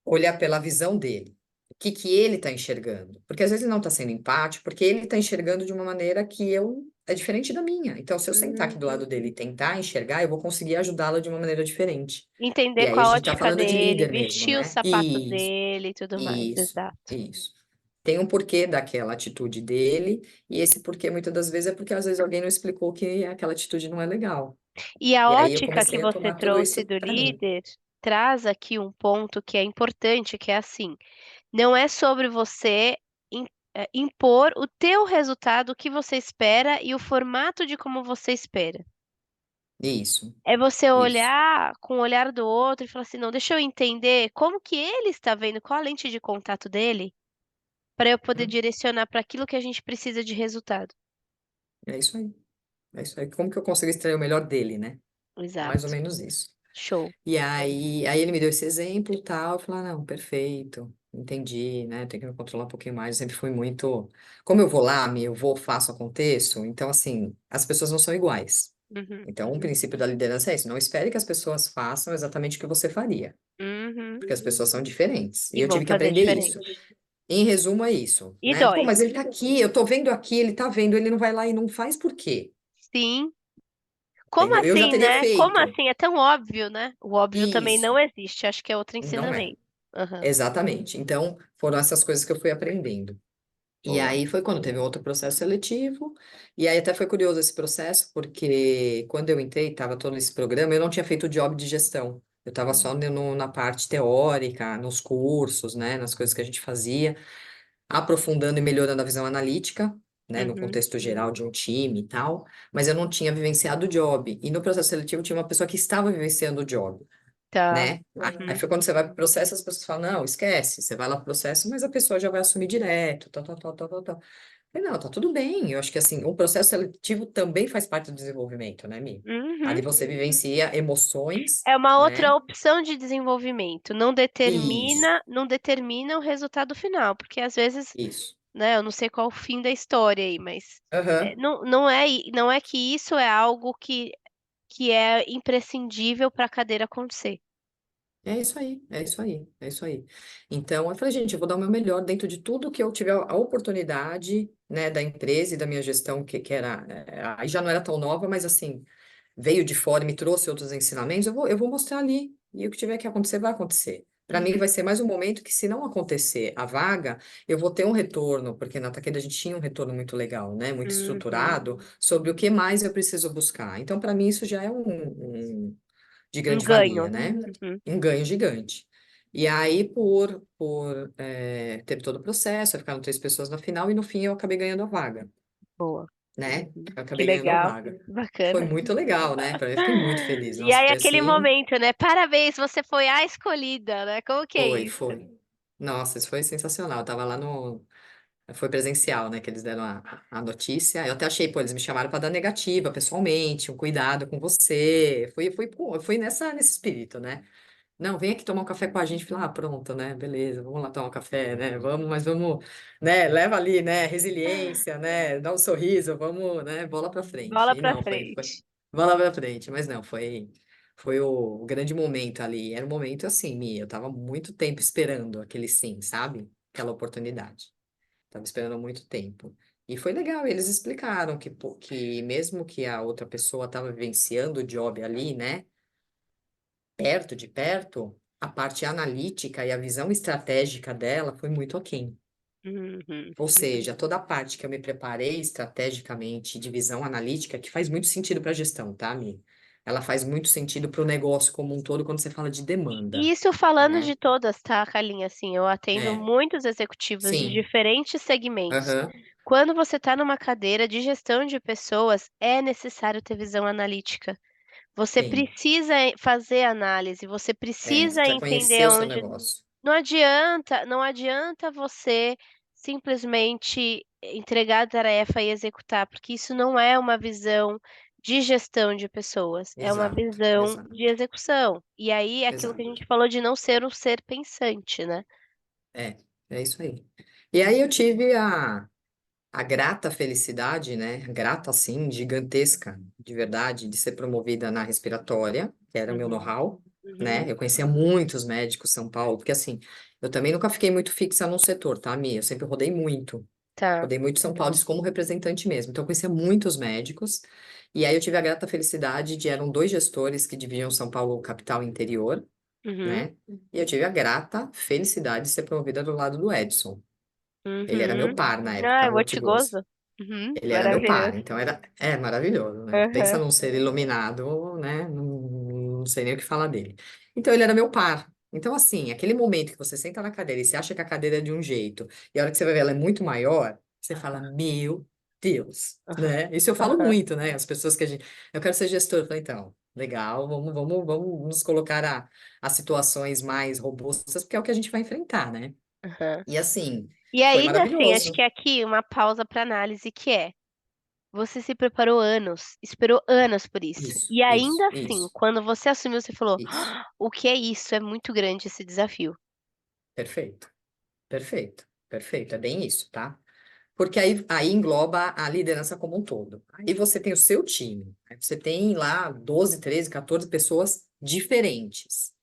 olhar pela visão dele. O que que ele está enxergando? Porque às vezes ele não está sendo empático, porque ele está enxergando de uma maneira que eu é diferente da minha. Então, se eu sentar aqui Uhum. do lado dele e tentar enxergar, eu vou conseguir ajudá-lo de uma maneira diferente. Entender E aí a qual a gente está ótica falando de dele, líder mesmo, vestir o né? sapato dele e tudo mais. Isso, Exato. isso. Tem um porquê daquela atitude dele, e esse porquê muitas das vezes é porque às vezes alguém não explicou que aquela atitude não é legal. E a E aí eu ótica que comecei a você tomar tudo trouxe isso do para mim. líder traz aqui um ponto que é importante, que é assim, não é sobre você impor o teu resultado, o que você espera e o formato de como você espera. Isso, É você isso. olhar com o olhar do outro e falar assim, não, deixa eu entender como que ele está vendo, qual a lente de contato dele, para eu poder Hum, direcionar para aquilo que a gente precisa de resultado. É isso aí. É isso aí. Como que eu consigo extrair o melhor dele, né? É mais ou Exato. menos isso. Show. E aí ele me deu esse exemplo e tal. Eu falei, ah, não, perfeito, entendi, né? Tem que me controlar um pouquinho mais. Eu sempre fui muito. Como eu vou lá, eu vou, faço, aconteço. Então, assim, as pessoas não são iguais. Uhum, Então, um princípio da liderança é isso. Não espere que as pessoas façam exatamente o que você faria, uhum. porque as pessoas são diferentes. E E eu vão tive que fazer aprender isso. diferente. Em resumo, é isso, E né? Pô, dói. mas ele tá aqui, eu tô vendo aqui, ele tá vendo, ele não vai lá e não faz por quê? Sim. Como Entendeu? Eu já assim, teria né? Como feito. assim? É tão óbvio, né? O óbvio também não Isso. existe. Acho que é outro Não é. ensinamento. Aham. Exatamente. Então, foram essas coisas que eu fui aprendendo. E Boa. aí foi quando teve outro processo seletivo, e aí até foi curioso esse processo, porque quando eu entrei, estava todo esse programa, eu não tinha feito o job de gestão. Eu estava só na parte teórica, nos cursos, né, nas coisas que a gente fazia, aprofundando e melhorando a visão analítica, né, no Uhum. contexto geral de um time e tal, mas eu não tinha vivenciado o job. E no processo seletivo tinha uma pessoa que estava vivenciando o job, Tá. né? Aí Uhum. foi quando você vai para o processo, as pessoas falam, não, esquece, você vai lá para o processo, mas a pessoa já vai assumir direto, tal, tal, tal, tal, tal, tal. Eu falei, não, tá tudo bem. Eu acho que assim, o processo seletivo também faz parte do desenvolvimento, né, Mi? Uhum. Ali você vivencia emoções, É uma né? outra opção de desenvolvimento. Isso, Não determina o resultado final, porque às vezes, isso. né, eu não sei qual o fim da história aí, mas Aham, não é que isso é algo que é imprescindível para a cadeira acontecer. É isso aí, é isso aí, é isso aí. Então, eu falei, gente, eu vou dar o meu melhor dentro de tudo que eu tiver a oportunidade, né, da empresa e da minha gestão, que era, aí já não era tão nova, mas assim, veio de fora e me trouxe outros ensinamentos, eu vou mostrar ali. E o que tiver que acontecer, vai acontecer. Para mim, Uhum, vai ser mais um momento que, se não acontecer a vaga, eu vou ter um retorno, porque na Takeda a gente tinha um retorno muito legal, né? Muito uhum. estruturado, sobre o que mais eu preciso buscar. Então, para mim, isso já é de Um grande valia, ganho. né? Uhum, Um ganho gigante. E aí, por ter todo o processo, ficaram 3 pessoas na final, e no fim eu acabei ganhando a vaga, boa. né? Uhum. Eu Que acabei ganhando a legal, vaga. Foi bacana. muito legal, né? Para mim, eu fiquei muito feliz. E Nossa, aí, foi aquele assim. momento, né? Parabéns, você foi a escolhida, né? Como que é Foi, isso? foi. Nossa, isso foi sensacional. Eu tava lá no. Foi presencial, né? Que eles deram a notícia. Eu até achei, pô, eles me chamaram para dar negativa pessoalmente, um cuidado com você. Fui nesse espírito, né? Não, vem aqui tomar um café com a gente. Falei, pronto, né? Beleza, vamos lá tomar um café, né? Vamos, mas vamos, né? Leva ali, né? Resiliência, né? Dá um sorriso, vamos, né? Bola pra frente. Bola E pra não, foi frente. bola pra frente, mas não, foi o grande momento ali. Era um momento assim, Mia, eu tava muito tempo esperando aquele sim, sabe? Aquela oportunidade. Tava esperando há muito tempo. E foi legal, eles explicaram que mesmo que a outra pessoa estava vivenciando o job ali, né? Perto de perto, a parte analítica e a visão estratégica dela foi muito aquém. Uhum. Ou seja, toda a parte que eu me preparei estrategicamente de visão analítica, que faz muito sentido para a gestão, tá, Mi? Ela faz muito sentido para o negócio como um todo quando você fala de demanda, Isso falando né? de todas, tá, Carlinha? Assim, eu atendo É, muitos executivos de sim, diferentes segmentos. aham, Quando você está numa cadeira de gestão de pessoas, é necessário ter visão analítica. Você sim. precisa fazer análise, você É, você precisa precisa entender conhecer o seu onde. negócio. Não adianta você simplesmente entregar a tarefa e executar, porque isso não é uma visão de gestão de pessoas, é uma Exato, visão de exato, execução. E aí é aquilo que a exato. gente falou de não ser um ser pensante, né? É, é isso aí. E aí eu tive a grata felicidade, né? Grata, assim, gigantesca, de verdade, de ser promovida na respiratória, que era o meu Uhum, know-how, uhum, né? Eu conhecia muitos médicos em São Paulo, porque assim, eu também nunca fiquei muito fixa num setor, tá, Mi? Eu sempre rodei muito. tá. Rodei muito São Paulo isso como representante mesmo. Então, eu conhecia muitos médicos. E aí eu tive a grata felicidade de, eram 2 gestores que dividiam São Paulo capital e interior, Uhum, né? E eu tive a grata felicidade de ser promovida do lado do Edson. Ele era meu uhum. par na Ah, época, eu no vou te Ortigosa. gozo. Uhum, Ele era meu par, maravilhoso. então é maravilhoso, né? Pensa Uhum, num ser iluminado, né? Não sei nem o que falar dele. Então ele era meu par. Então, assim, aquele momento que você senta na cadeira e você acha que a cadeira é de um jeito, e a hora que você vai ver ela é muito maior, você fala, meu Deus, uhum, né? Isso eu falo uhum, muito, né? As pessoas que a gente. Eu quero ser gestor. Eu falei, então, legal, vamos nos colocar a situações mais robustas, porque é o que a gente vai enfrentar, né? uhum. E assim, E foi ainda assim, acho que maravilhoso. aqui uma pausa para análise que é, você se preparou anos, esperou anos por isso. Isso, E isso, ainda assim, isso, quando você assumiu, você falou: isso. "Ah, o que é isso? É muito grande esse desafio." Perfeito, perfeito, perfeito. É bem isso, tá? Porque aí engloba a liderança como um todo. Aí você tem o seu time. Aí você tem lá 12, 13, 14 pessoas diferentes,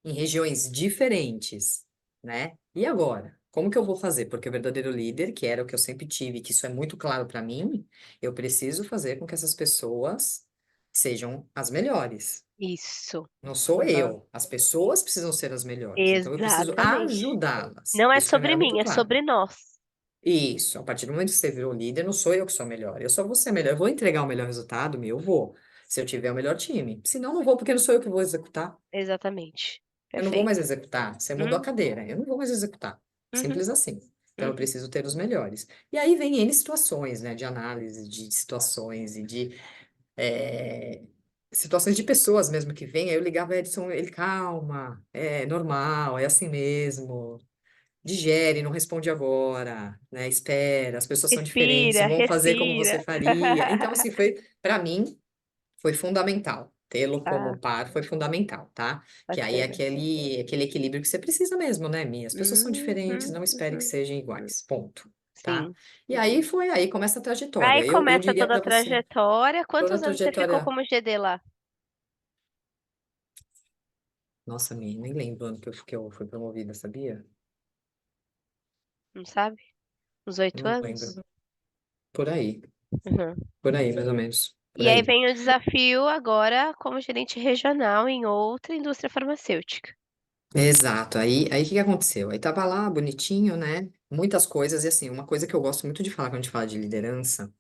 em regiões diferentes, né? E agora? Como que eu vou fazer? Porque o verdadeiro líder, que era o que eu sempre tive, que isso é muito claro para mim, eu preciso fazer com que essas pessoas sejam as melhores. Isso. Não sou Aham. eu. As pessoas precisam ser as melhores. Então eu preciso Exatamente. ajudá-las. Não é Isso para mim sobre era muito mim, é claro. sobre nós. Isso, a partir do momento que você virou líder, não sou eu que sou melhor. Eu só vou ser melhor. Eu vou entregar o melhor resultado, meu, eu vou. Se eu tiver o melhor time. Senão, não vou, porque não sou eu que vou executar. Exatamente. Eu não vou mais Perfeito. executar. Você mudou a Uhum, cadeira. Eu não vou mais executar. uhum, Simples assim. Então, eu uhum. preciso ter os melhores. E aí vem N situações, né? De análise de situações e de situações de pessoas mesmo que vêm. Aí eu ligava, Edson, ele, calma, é normal, é assim mesmo. Digere, não responde agora, né? Espera, as pessoas são diferentes, Respira, não vão fazer como você respira. faria. Então, assim, para mim, foi fundamental. Tê-lo Ah, como par foi fundamental, tá? Que aí é bacana. aquele equilíbrio que você precisa mesmo, né, Minha? As pessoas são Uhum, diferentes, uhum, não espere que sejam iguais, ponto, tá? sim. E aí aí começa a Aí trajetória. Eu começa diria toda a para você, trajetória. toda a Quantos anos você ficou trajetória. como GD lá? Nossa, nem lembro o ano que eu fui promovida, sabia? Não sabe? Uns Eu oito não lembro. anos? Por aí, Uhum. por aí, mais ou menos. Por E aí aí. vem o desafio agora como gerente regional em outra indústria farmacêutica. Exato. Aí o que que aconteceu? Aí tava lá, bonitinho, né? Muitas coisas, e assim, uma coisa que eu gosto muito de falar quando a gente fala de liderança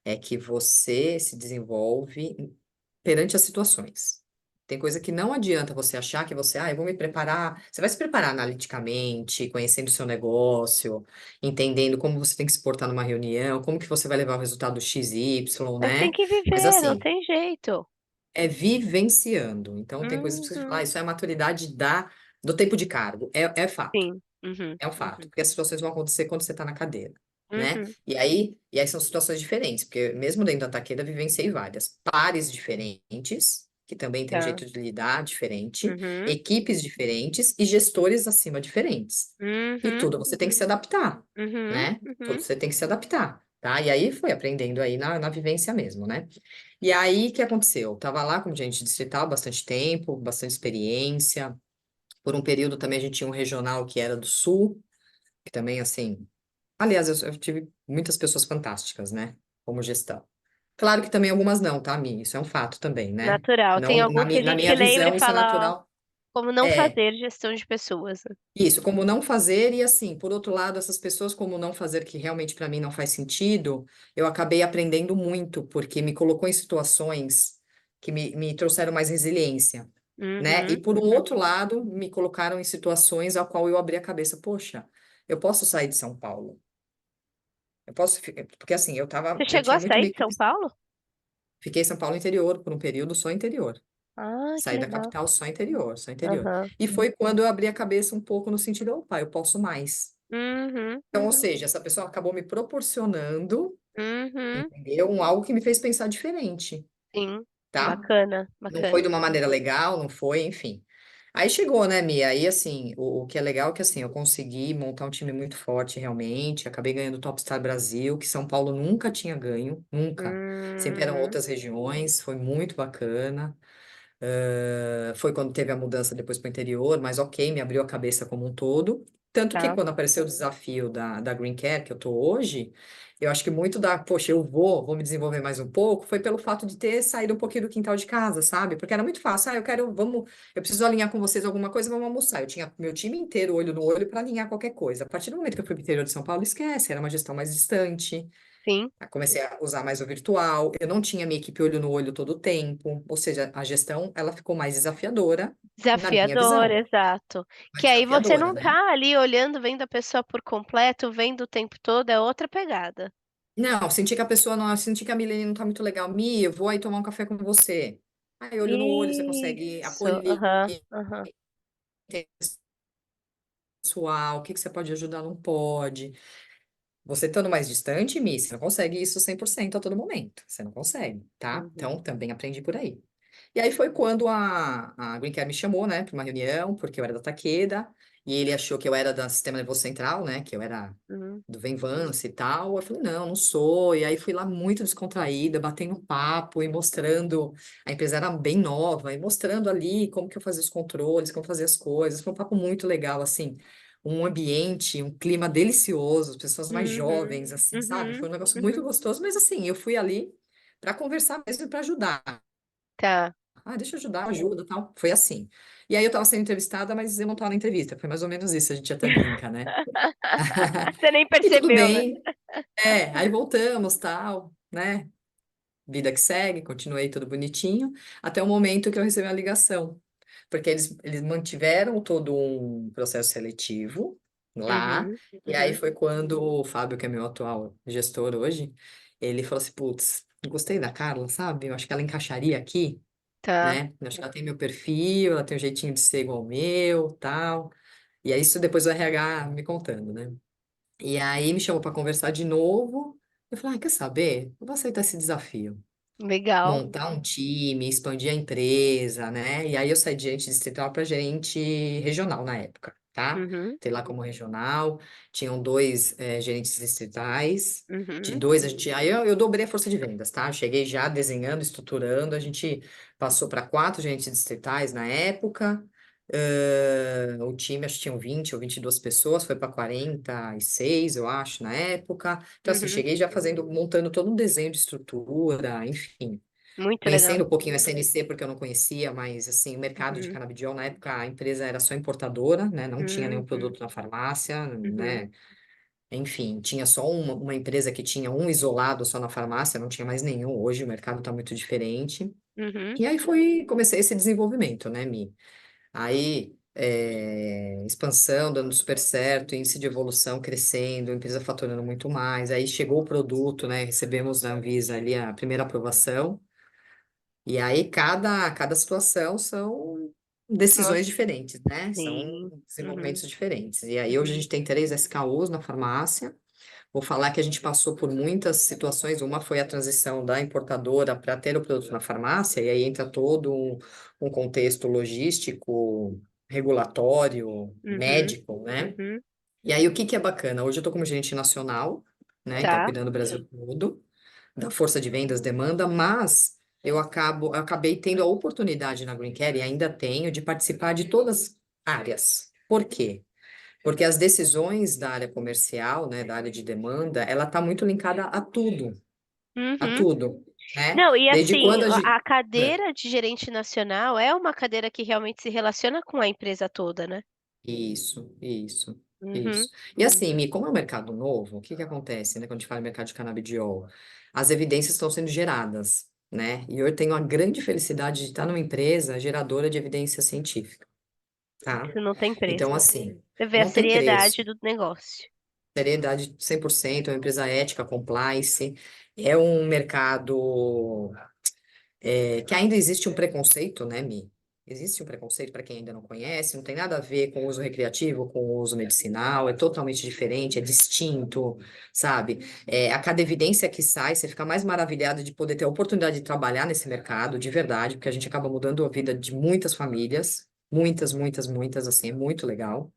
é que você se desenvolve perante as situações. Tem coisa que não adianta você achar que você, eu vou me preparar. Você vai se preparar analiticamente, conhecendo o seu negócio, entendendo como você tem que se portar numa reunião, como que você vai levar o resultado X, Y, Mas tem né? que Mas viver, não assim, tem jeito. é vivenciando. Então, tem coisas que você fala, Uhum. isso é a maturidade do tempo de cargo. É fato. Sim. Uhum. É um fato, Uhum. porque as situações vão acontecer quando você está na cadeira, né? Uhum. E aí são situações diferentes, porque mesmo dentro da Taqueda vivenciei várias. Pares diferentes, que também tem um Tá. jeito de lidar diferente, Uhum. equipes diferentes e gestores acima diferentes. E Uhum. tudo você tem que se adaptar, Uhum. né? Tudo Uhum. você tem que se adaptar, tá? E aí foi aprendendo aí na vivência mesmo, né? E aí, o que aconteceu? Tava lá como gerente distrital bastante tempo, bastante experiência. Por um período também a gente tinha um regional que era do Sul, que também, assim, aliás, eu tive muitas pessoas fantásticas, né, como gestão. Claro que também algumas não, tá, Mi? Isso é um fato também, né? Natural. Não, Tem alguns que a na gente minha lembra visão, e isso é fala, ó, natural. como não É, fazer gestão de pessoas, né? isso, como não fazer, e assim, por outro lado, essas pessoas, como não fazer, que realmente para mim não faz sentido, eu acabei aprendendo muito, porque me colocou em situações que me trouxeram mais resiliência, né? E Uhum. por um outro lado, me colocaram em situações a qual eu abri a cabeça, poxa, eu posso sair de São Paulo. Eu posso, porque assim, Você eu chegou tinha a muito sair meio de que, São Paulo? fiquei em São Paulo interior, por um período só interior. Ah, que Saí da legal. capital só interior, só interior. Aham. E foi quando eu abri a cabeça um pouco no sentido, opa, eu posso mais. Uhum. Então, ou seja, essa pessoa acabou me proporcionando, Uhum. entendeu? Algo que me fez pensar diferente, Sim. tá? Bacana, Não foi bacana. de uma maneira legal, não foi, enfim. Aí chegou, né, Mia? Aí, assim, o que é legal é que, assim, eu consegui montar um time muito forte, realmente. Acabei ganhando o Topstar Brasil, que São Paulo nunca tinha ganho, nunca. Sempre eram Uhum. outras regiões, foi muito bacana. Foi quando teve a mudança depois para o interior, mas ok, me abriu a cabeça como um todo. Tanto que Tá. quando apareceu o desafio da Green Care, que eu tô hoje, eu acho que muito poxa, vou me desenvolver mais um pouco, foi pelo fato de ter saído um pouquinho do quintal de casa, sabe? Porque era muito fácil, eu preciso alinhar com vocês alguma coisa, vamos almoçar. Eu tinha meu time inteiro, olho no olho, para alinhar qualquer coisa. A partir do momento que eu fui para o interior de São Paulo, esquece, era uma gestão mais distante. Sim. Aí comecei a usar mais o virtual, eu não tinha minha equipe olho no olho todo o tempo, ou seja, a gestão ela ficou mais desafiadora na minha Desafiador, visão, exato. mais Que aí você desafiadora, não né? tá ali olhando, vendo a pessoa por completo, vendo o tempo todo, é outra pegada. Não, senti que a pessoa não, senti que a Milene não tá muito legal. Mi, eu vou aí tomar um café com você. Aí, olho no olho, você consegue Isso. acolher Aham, aham. pessoal, o que que você pode ajudar, não pode. Você estando mais distante, Mi, você não consegue isso 100% a todo momento. Você não consegue, tá? Uhum. Então, também aprendi por aí. E aí foi quando a Green Care me chamou, né, para uma reunião, porque eu era da Takeda, e ele achou que eu era da Sistema Nervoso Central, né, que eu era Uhum. do Venvance e tal. Eu falei, não, não sou. E aí fui lá muito descontraída, batendo papo e mostrando, a empresa era bem nova, e mostrando ali como que eu fazia os controles, como fazia as coisas. Foi um papo muito legal, assim, um ambiente, um clima delicioso, pessoas mais Uhum. jovens, assim, sabe? Uhum. Foi um negócio muito Uhum. gostoso, mas assim, eu fui ali para conversar mesmo e para ajudar. Tá. Deixa eu ajudar, ajuda, tal. Foi assim. E aí eu estava sendo entrevistada, mas eu não estava na entrevista. Foi mais ou menos isso, a gente até brinca, né? Você nem E tudo percebeu, né? bem. Aí voltamos, tal, né? Vida que segue, continuei tudo bonitinho, até o momento que eu recebi uma ligação. Porque eles mantiveram todo um processo seletivo lá, Uhum. e aí Uhum. foi quando o Fábio, que é meu atual gestor hoje, ele falou assim, putz, gostei da Carla, sabe? Eu acho que ela encaixaria aqui, Tá. né? Eu acho que ela tem meu perfil, ela tem um jeitinho de ser igual ao meu, tal. E aí isso depois o RH me contando, né? E aí me chamou para conversar de novo. Eu falei, quer saber? Eu vou aceitar esse desafio. Legal. Montar um time, expandir a empresa, né? E aí eu saí de gerente distrital para gerente regional na época, tá? Uhum. Entrei lá como regional, tinham dois gerentes distritais, de Uhum. dois a gente, aí eu dobrei a força de vendas, tá? Cheguei já desenhando, estruturando, a gente passou para quatro gerentes distritais na época, O time, acho que tinham 20 ou 22 pessoas, foi para 46, eu acho, na época. Então, assim, Uhum. cheguei já fazendo, montando todo um desenho de estrutura, enfim. Muito legal. Conhecendo um pouquinho a SNC, porque eu não conhecia, mas, assim, o mercado de Uhum. canabidiol, na época, a empresa era só importadora, né? Não tinha nenhum Uhum. produto na farmácia, Uhum. né? Enfim, tinha só uma empresa que tinha um isolado só na farmácia, não tinha mais nenhum. Hoje o mercado está muito diferente. Uhum. E aí comecei esse desenvolvimento, né, Mi? Aí, expansão dando super certo, índice de evolução crescendo, empresa faturando muito mais. Aí chegou o produto, né? Recebemos da Anvisa ali a primeira aprovação. E aí, cada situação são decisões Nossa, diferentes, né? São sim. Uhum. desenvolvimentos diferentes. E aí, hoje a Uhum. gente tem 3 SKUs na farmácia. Vou falar que a gente passou por muitas situações. Uma foi a transição da importadora para ter o produto na farmácia, e aí entra todo um contexto logístico, regulatório, Uhum. médico, né? Uhum. E aí, o que que é bacana? Hoje eu estou como gerente nacional, né? Então, Tá. cuidando do Brasil todo, da força de vendas, demanda, mas eu acabei tendo a oportunidade na Green Care, e ainda tenho, de participar de todas as áreas. Por quê? Porque as decisões da área comercial, né, da área de demanda, ela está muito linkada a Uhum. tudo, né? Não, e Desde assim, quando a gente... a cadeira de gerente nacional é uma cadeira que realmente se relaciona com a empresa toda, né? Isso, isso, Uhum. isso. E assim, Mi, como é um mercado novo, o que que acontece, né, quando a gente fala em mercado de canabidiol? As evidências estão sendo geradas, né? E eu tenho a grande felicidade de estar numa empresa geradora de evidência científica, tá? Isso não tem Então, preço. assim, Você vê a não tem seriedade preço. do negócio. Seriedade 100%, é uma empresa ética, compliance, é um mercado que ainda existe um preconceito, né, Mi? Existe um preconceito para quem ainda não conhece, não tem nada a ver com o uso recreativo, com o uso medicinal, é totalmente diferente, é distinto, sabe? A cada evidência que sai, você fica mais maravilhado de poder ter a oportunidade de trabalhar nesse mercado, de verdade, porque a gente acaba mudando a vida de muitas famílias, muitas, muitas, muitas, assim, é muito legal.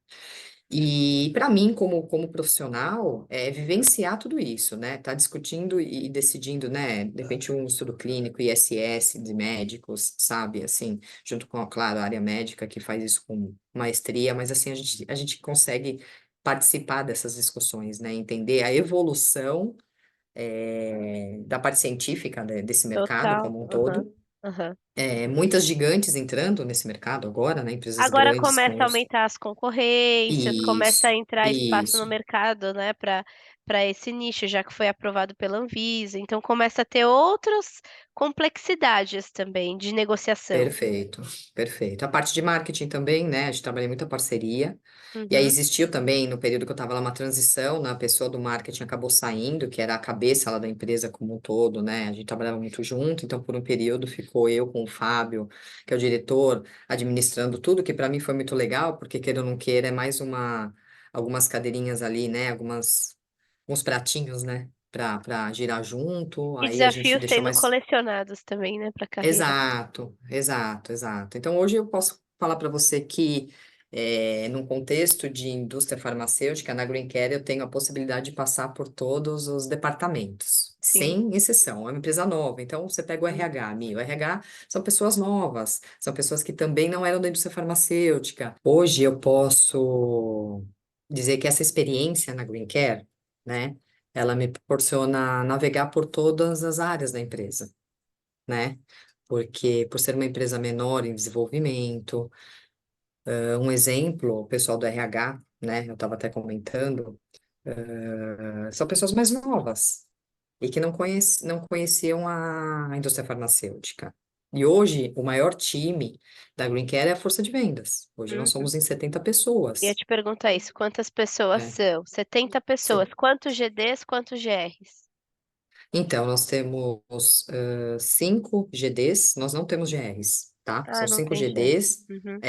E para mim, como profissional, é vivenciar tudo isso, né? Tá discutindo e decidindo, né? De repente, um estudo clínico, ISS de médicos, sabe? Assim, junto com, claro, a área médica que faz isso com maestria, mas assim, a gente consegue participar dessas discussões, né? Entender a evolução, da parte científica, né, desse mercado Total. como um Aham. todo. Aham. Muitas gigantes entrando nesse mercado agora, né? Empresas Agora grandes começa a com aumentar as concorrências, começa a Isso, entrar espaço no isso. mercado, né, para esse nicho, já que foi aprovado pela Anvisa. Então começa a ter outras complexidades também de negociação. Perfeito, perfeito. A parte de marketing também, né? A gente trabalha muita parceria. E aí Uhum. existiu também, no período que eu estava lá, uma transição, né? A pessoa do marketing acabou saindo, que era a cabeça lá da empresa como um todo, né? A gente trabalhava muito junto, então por um período ficou eu com o Fábio, que é o diretor, administrando tudo, que para mim foi muito legal, porque queira ou não queira, é mais algumas cadeirinhas ali, né? Uns pratinhos, né? Para girar junto, E aí a gente desafios deixou sendo mais. colecionados também, né, para a carreira. Exato, exato, exato. Então, hoje eu posso falar para você que, num contexto de indústria farmacêutica, na Green Care, eu tenho a possibilidade de passar por todos os departamentos, Sim. sem exceção. É uma empresa nova, então você pega o RH, o RH são pessoas novas, são pessoas que também não eram da indústria farmacêutica. Hoje eu posso dizer que essa experiência na Green Care, né, ela me proporciona navegar por todas as áreas da empresa, né? Porque por ser uma empresa menor em desenvolvimento, um exemplo, o pessoal do RH, né? Eu estava até comentando, são pessoas mais novas e que não conheciam a indústria farmacêutica. E hoje, o maior time da Green Care é a força de vendas. Hoje nós Uhum. somos em 70 Ia pessoas, te perguntar isso, quantas pessoas né? são? 70 pessoas. Quantos GDs, quantos GRs? Então, nós temos 5 GDs, nós não temos GRs, tá? Ah, São não cinco tem GR. GDs, Uhum.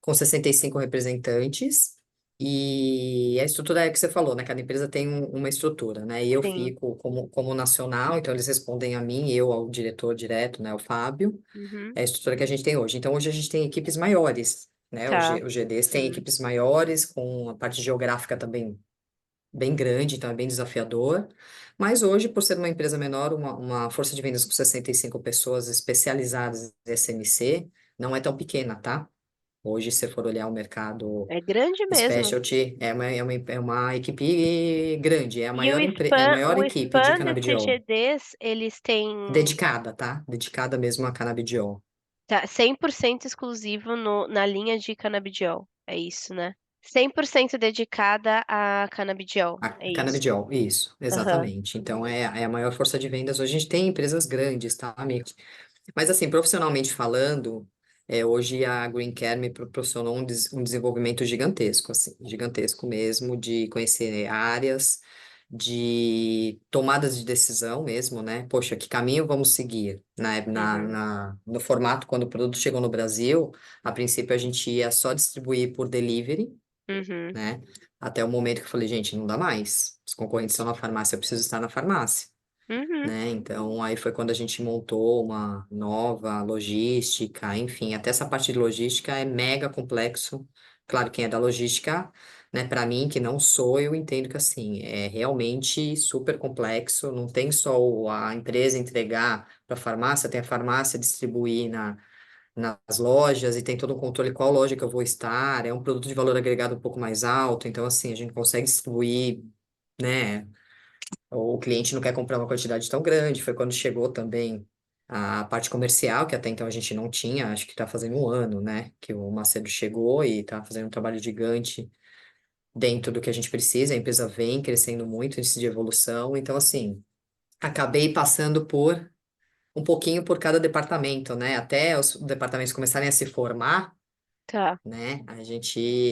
com 65 representantes, e a estrutura é que você falou, né? Cada empresa tem uma estrutura, né? E eu Sim. fico como nacional, então eles respondem a mim, eu ao diretor direto, né? O Fábio, Uhum. é a estrutura que a gente tem hoje. Então, hoje a gente tem equipes maiores, né? Tá. Os GDs têm Uhum. equipes maiores, com a parte geográfica também bem grande, então é bem desafiador. Mas hoje, por ser uma empresa menor, uma força de vendas com 65 pessoas especializadas em SMC, não é tão pequena, tá? Hoje, se você for olhar o mercado É grande mesmo. specialty, é uma equipe grande, é a E maior, é a maior o equipe de spam desses canabidiol. GDs, eles têm Dedicada, tá? Dedicada mesmo a canabidiol. tá 100% exclusivo na linha de canabidiol. É isso, né? 100% dedicada a canabidiol. A É isso. canabidiol, isso, Aham. exatamente. Então, é a maior força de vendas. Hoje a gente tem empresas grandes, tá, amigo? Mas, assim, profissionalmente falando, hoje a Green Care me proporcionou um desenvolvimento gigantesco, assim, gigantesco mesmo, de conhecer áreas, de tomadas de decisão mesmo, né? Poxa, que caminho vamos seguir? Uhum. No formato, quando o produto chegou no Brasil, a princípio a gente ia só distribuir por delivery, Uhum. né? Até o momento que eu falei, gente, não dá mais. Os concorrentes estão na farmácia, eu preciso estar na farmácia, Uhum. né? Então, aí foi quando a gente montou uma nova logística, enfim, até essa parte de logística é mega complexo. Claro, quem é da logística, né, para mim, que não sou, eu entendo que assim, é realmente super complexo, não tem só a empresa entregar para a farmácia, tem a farmácia distribuir nas lojas e tem todo um controle qual loja que eu vou estar, é um produto de valor agregado um pouco mais alto, então assim, a gente consegue distribuir, né? O cliente não quer comprar uma quantidade tão grande. Foi quando chegou também a parte comercial, que até então a gente não tinha, acho que está fazendo um ano, né? Que o Macedo chegou e está fazendo um trabalho gigante dentro do que a gente precisa. A empresa vem crescendo muito, índice de evolução. Então, assim, acabei passando por um pouquinho por cada departamento, né? Até os departamentos começarem a se formar, Tá. né?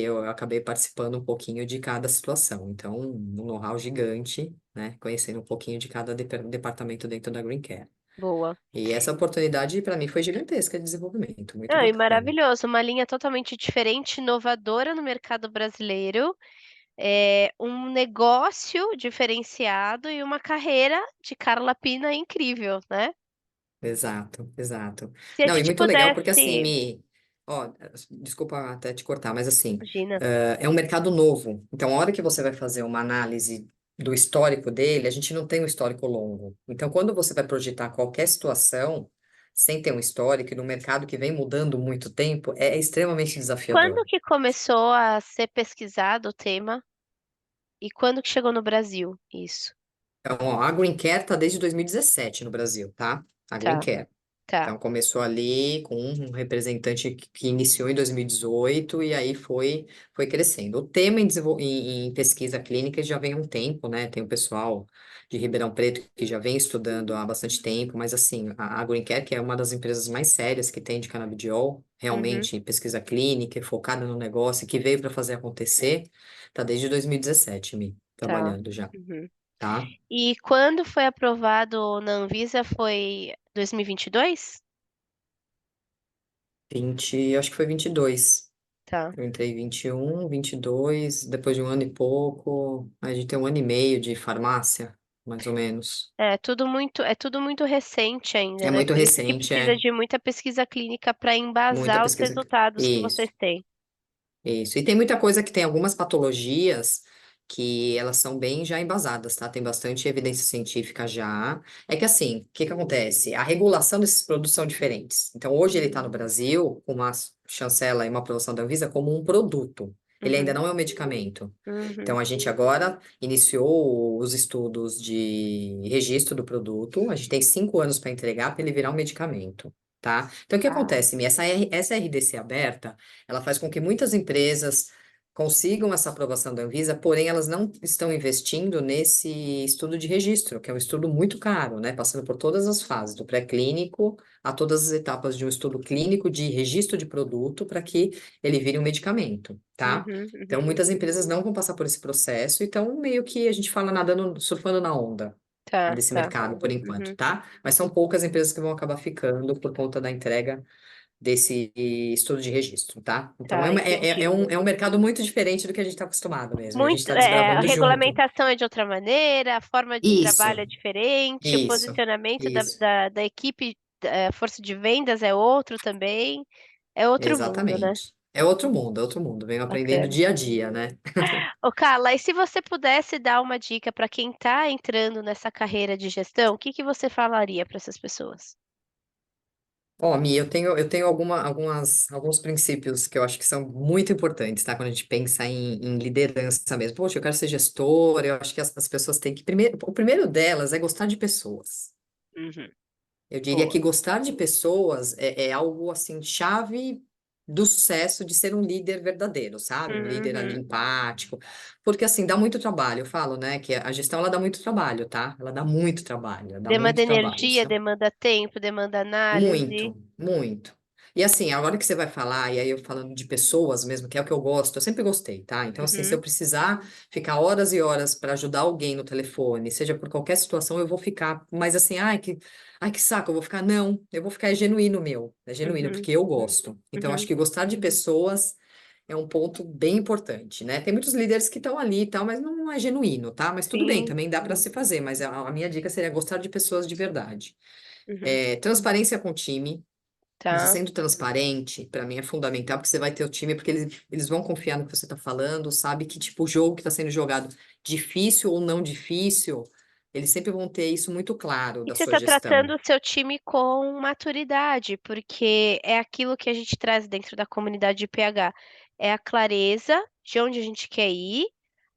Eu acabei participando um pouquinho de cada situação. Então, um know-how gigante, né? Conhecendo um pouquinho de cada departamento dentro da Green Care. Boa. E essa oportunidade, para mim, foi gigantesca de desenvolvimento, muito Ah, e bacana. maravilhoso. Uma linha totalmente diferente, inovadora no mercado brasileiro. Um negócio diferenciado e uma carreira de Carla Pina incrível, né? Exato, exato. Se a Não, e gente muito legal porque pudesse. assim, ó, desculpa até te cortar, mas assim, Imagina. é um mercado novo. Então, a hora que você vai fazer uma análise do histórico dele, a gente não tem um histórico longo. Então, quando você vai projetar qualquer situação, sem ter um histórico, e no mercado que vem mudando muito tempo, é extremamente Quando desafiador. que começou a ser pesquisado o tema e quando que chegou no Brasil? Isso. Então, ó, a Green Care está desde 2017 no Brasil, tá? A Green Tá, Care. tá. Então, começou ali com um representante que iniciou em 2018 e aí foi crescendo. O tema em pesquisa clínica já vem há um tempo, né? Tem o pessoal de Ribeirão Preto que já vem estudando há bastante tempo, mas assim, a Green Care, que é uma das empresas mais sérias que tem de canabidiol, Uhum, realmente em pesquisa clínica, focada no negócio, que veio para fazer acontecer, tá desde 2017, tá. trabalhando já, Uhum. tá? E quando foi aprovado na Anvisa foi 2022? Acho que foi 22. Tá. Eu entrei em 21, 22, depois de um ano e pouco, a gente tem um ano e meio de farmácia, mais ou menos. É tudo muito recente ainda, É né? muito Por isso que recente, precisa é de muita pesquisa clínica para muita embasar os pesquisa. resultados que vocês Isso. têm. Isso. E tem muita coisa que tem algumas patologias que elas são bem já embasadas, tá? Tem bastante evidência científica já. É que assim, o que que acontece? A regulação desses produtos são diferentes. Então, hoje ele está no Brasil com uma chancela e uma aprovação da Anvisa como um produto. Ele ainda Uhum, não é um medicamento. uhum, Então, a gente agora iniciou os estudos de registro do produto. A gente tem 5 anos para entregar para ele virar um medicamento, tá? Então, o que tá. acontece, Mi? Essa RDC aberta ela faz com que muitas empresas consigam essa aprovação da Anvisa, porém elas não estão investindo nesse estudo de registro, que é um estudo muito caro, né? Passando por todas as fases, do pré-clínico a todas as etapas de um estudo clínico de registro de produto para que ele vire um medicamento, tá? Uhum, Então, uhum. muitas empresas não vão passar por esse processo, então meio que a gente fala nadando, surfando na onda Tá, desse tá. mercado por enquanto, Uhum, tá? Mas são poucas empresas que vão acabar ficando por conta da entrega desse estudo de registro, tá? Então tá, entendi. é um mercado muito diferente do que a gente está acostumado mesmo, e a gente Muito, está a desbravando junto. regulamentação é de outra maneira, a forma de trabalho Isso, é diferente, o isso, posicionamento da, isso, da, da equipe, força de vendas é outro também. É outro mundo, né? exatamente. É outro mundo, é outro mundo. Venho aprendendo Bacana. dia a dia, né? Ô, Carla, e se você pudesse dar uma dica para quem está entrando nessa carreira de gestão, o que que você falaria para essas pessoas? Ó, Mi, eu tenho alguns princípios que eu acho que são muito importantes, tá? Quando a gente pensa em liderança mesmo. Poxa, eu quero ser gestor, eu acho que as pessoas têm que. O primeiro delas é gostar de pessoas. Uhum. Eu diria Boa. que gostar de pessoas é algo assim, chave do sucesso de ser um líder verdadeiro, sabe? Um líder ali Uhum. empático, porque assim, dá muito trabalho, eu falo, né, que a gestão ela dá muito trabalho, tá? Ela dá muito trabalho, ela dá Demanda muito trabalho. energia, demanda tempo, demanda análise. Muito, muito. E assim, agora que você vai falar, e aí eu falando de pessoas mesmo, que é o que eu gosto, eu sempre gostei, tá? Então, assim, se eu Uhum. precisar ficar horas e horas para ajudar alguém no telefone, seja por qualquer situação, eu vou ficar. Mas assim, ai, que saco, eu vou ficar. Não, eu vou ficar, é genuíno meu, é genuíno, Uhum. porque eu gosto. Então, acho Uhum. que gostar de pessoas é um ponto bem importante, né? Tem muitos líderes que estão ali e tal, mas não é genuíno, tá? Mas tudo bem, Sim. também dá para se fazer, mas a minha dica seria gostar de pessoas de verdade. Uhum. Transparência com o time. Você Tá. sendo transparente, para mim é fundamental, porque você vai ter o time, porque eles vão confiar no que você está falando, sabe que tipo o jogo que está sendo jogado, difícil ou não difícil, eles sempre vão ter isso muito claro E da você sua está gestão. tratando o seu time com maturidade, porque é aquilo que a gente traz dentro da comunidade de PH. É a clareza de onde a gente quer ir,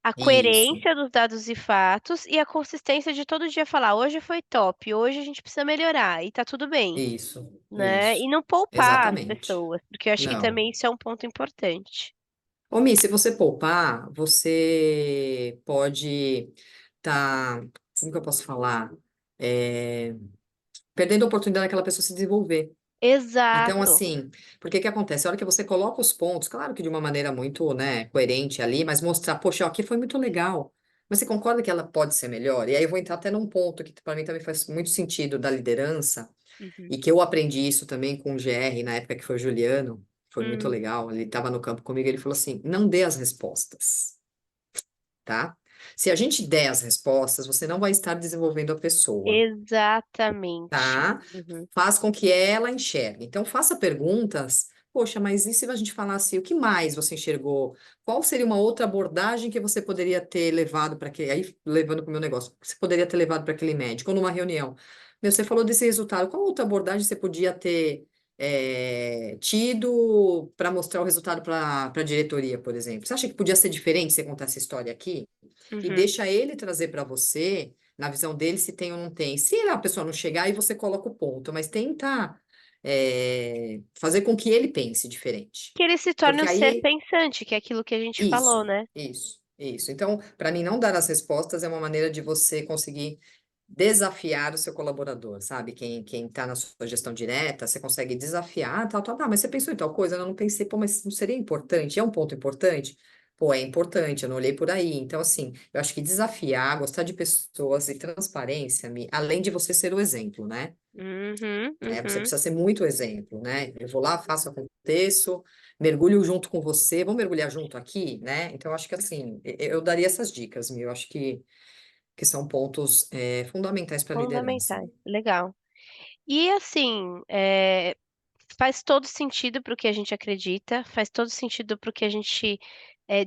a Isso, coerência dos dados e fatos e a consistência de todo dia falar: "Hoje foi top, hoje a gente precisa melhorar", e tá tudo bem, isso, né. E isso. não poupar as Exatamente. pessoas, porque eu acho que Não. também isso é um ponto importante. Ô, Mi, se você poupar, você pode estar, como que eu posso falar? É, perdendo a oportunidade daquela pessoa se desenvolver. Então, Exato. assim, porque que acontece? A hora que você coloca os pontos, claro que de uma maneira muito, né, coerente ali, mas mostrar, poxa, ó, aqui foi muito legal. Mas você concorda que ela pode ser melhor? E aí eu vou entrar até num ponto que para mim também faz muito sentido da liderança, Uhum. e que eu aprendi isso também com o GR, na época que foi o Juliano, foi muito Hum, legal. Ele estava no campo comigo, ele falou assim: não dê as respostas, tá? Se a gente der as respostas, você não vai estar desenvolvendo a pessoa. exatamente. Tá? Uhum. Faz com que ela enxergue. Então, faça perguntas. Poxa, mas e se a gente falasse o que mais você enxergou? Qual seria uma outra abordagem que você poderia ter levado para aquele. Aí, levando para o meu negócio, que você poderia ter levado para aquele médico, ou numa reunião? Meu, você falou desse resultado. Qual outra abordagem você podia ter tido para mostrar o resultado para a diretoria, por exemplo? Você acha que podia ser diferente você contar essa história aqui? E Uhum. deixa ele trazer para você, na visão dele, se tem ou não tem. Se a pessoa não chegar, aí você coloca o ponto, mas tenta fazer com que ele pense diferente. Que ele se torne Porque um ser aí, pensante, que é aquilo que a gente falou, isso, né. isso, isso. Então, para mim, não dar as respostas é uma maneira de você conseguir desafiar o seu colaborador, sabe? Quem está na sua gestão direta, você consegue desafiar, tal, tal, mas você pensou em tal coisa, eu não pensei, pô, mas não seria importante? É um ponto importante? Pô, é importante, eu não olhei por aí. Então, assim, eu acho que desafiar, gostar de pessoas e transparência, além de você ser o exemplo, né? Uhum, Você uhum. precisa ser muito exemplo, né? Eu vou lá, faço, aconteço, mergulho junto com você, vamos mergulhar junto aqui, né? Então, eu acho que assim, eu daria essas dicas, eu acho que são pontos fundamentais para a liderança. Fundamentais, legal. E assim, faz todo sentido para o que a gente acredita, faz todo sentido para o que a gente,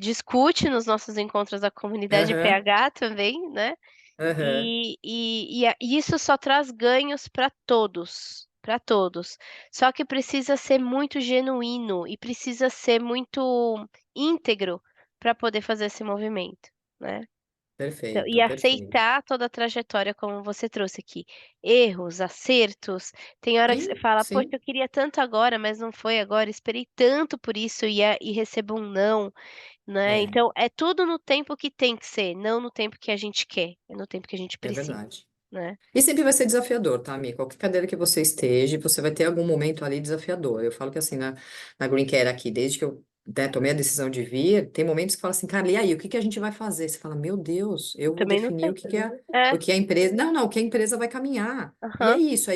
discute nos nossos encontros da comunidade Aham, PH também, né. aham, E isso só traz ganhos para todos, para todos. Só que precisa ser muito genuíno e precisa ser muito íntegro para poder fazer esse movimento, né. Então e perfeito, perfeito. aceitar toda a trajetória como você trouxe aqui, erros, acertos, tem hora que você Sim, fala: "Poxa, sim, eu queria tanto agora, mas não foi agora, esperei tanto por isso e recebo um não", né. é, Então é tudo no tempo que tem que ser, não no tempo que a gente quer, é no tempo que a gente é precisa, verdade. né. E sempre vai ser desafiador, tá, amigo? Qualquer cadeira que você esteja, você vai ter algum momento ali desafiador. Eu falo que assim, na Green Care aqui, desde que eu tomei a decisão de vir, tem momentos que fala assim, cara, e aí, o que que a gente vai fazer? Você fala, meu Deus, Eu eu vou também não definir sei. o É, que a empresa. Não, não, o que a empresa vai caminhar. E é aham. isso.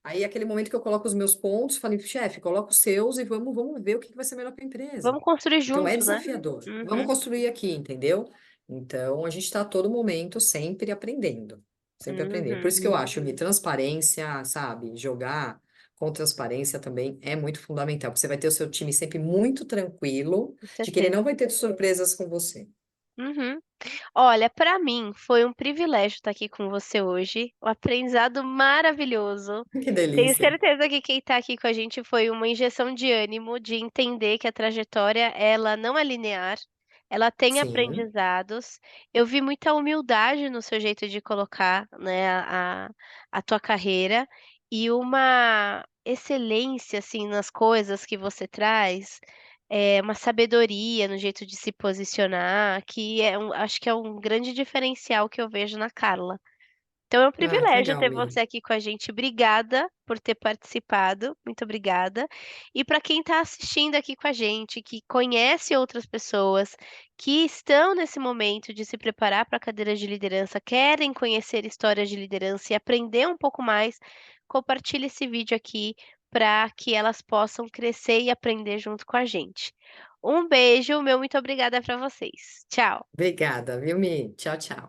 Aí aquele momento que eu coloco os meus pontos, falei, chefe, coloca os seus e vamos ver o que que vai ser melhor para a empresa. Vamos construir Então é junto, né. desafiador. Vamos Uhum, construir aqui, entendeu? Então a gente está a todo momento sempre aprendendo. Sempre aprendendo. Por uhum. isso que eu acho que transparência, sabe, jogar com transparência também é muito fundamental, porque você vai ter o seu time sempre muito tranquilo Com de que ele certeza. não vai ter surpresas com você. Uhum. Olha, para mim foi um privilégio estar aqui com você hoje, um aprendizado maravilhoso. Que Tenho delícia. certeza que quem está aqui com a gente foi uma injeção de ânimo, de entender que a trajetória ela não é linear, ela tem Sim. aprendizados. Eu vi muita humildade no seu jeito de colocar, né, a tua carreira e uma excelência, assim, nas coisas que você traz, uma sabedoria no jeito de se posicionar, que acho que é um grande diferencial que eu vejo na Carla. Então é um Ah, que privilégio legal, ter Mi. você aqui com a gente. Obrigada por ter participado, muito obrigada. E para quem está assistindo aqui com a gente, que conhece outras pessoas que estão nesse momento de se preparar para a cadeira de liderança, querem conhecer histórias de liderança e aprender um pouco mais, compartilhe esse vídeo aqui para que elas possam crescer e aprender junto com a gente. Um beijo, meu muito obrigada para vocês. Tchau. Obrigada, viu, Mi? Tchau, tchau.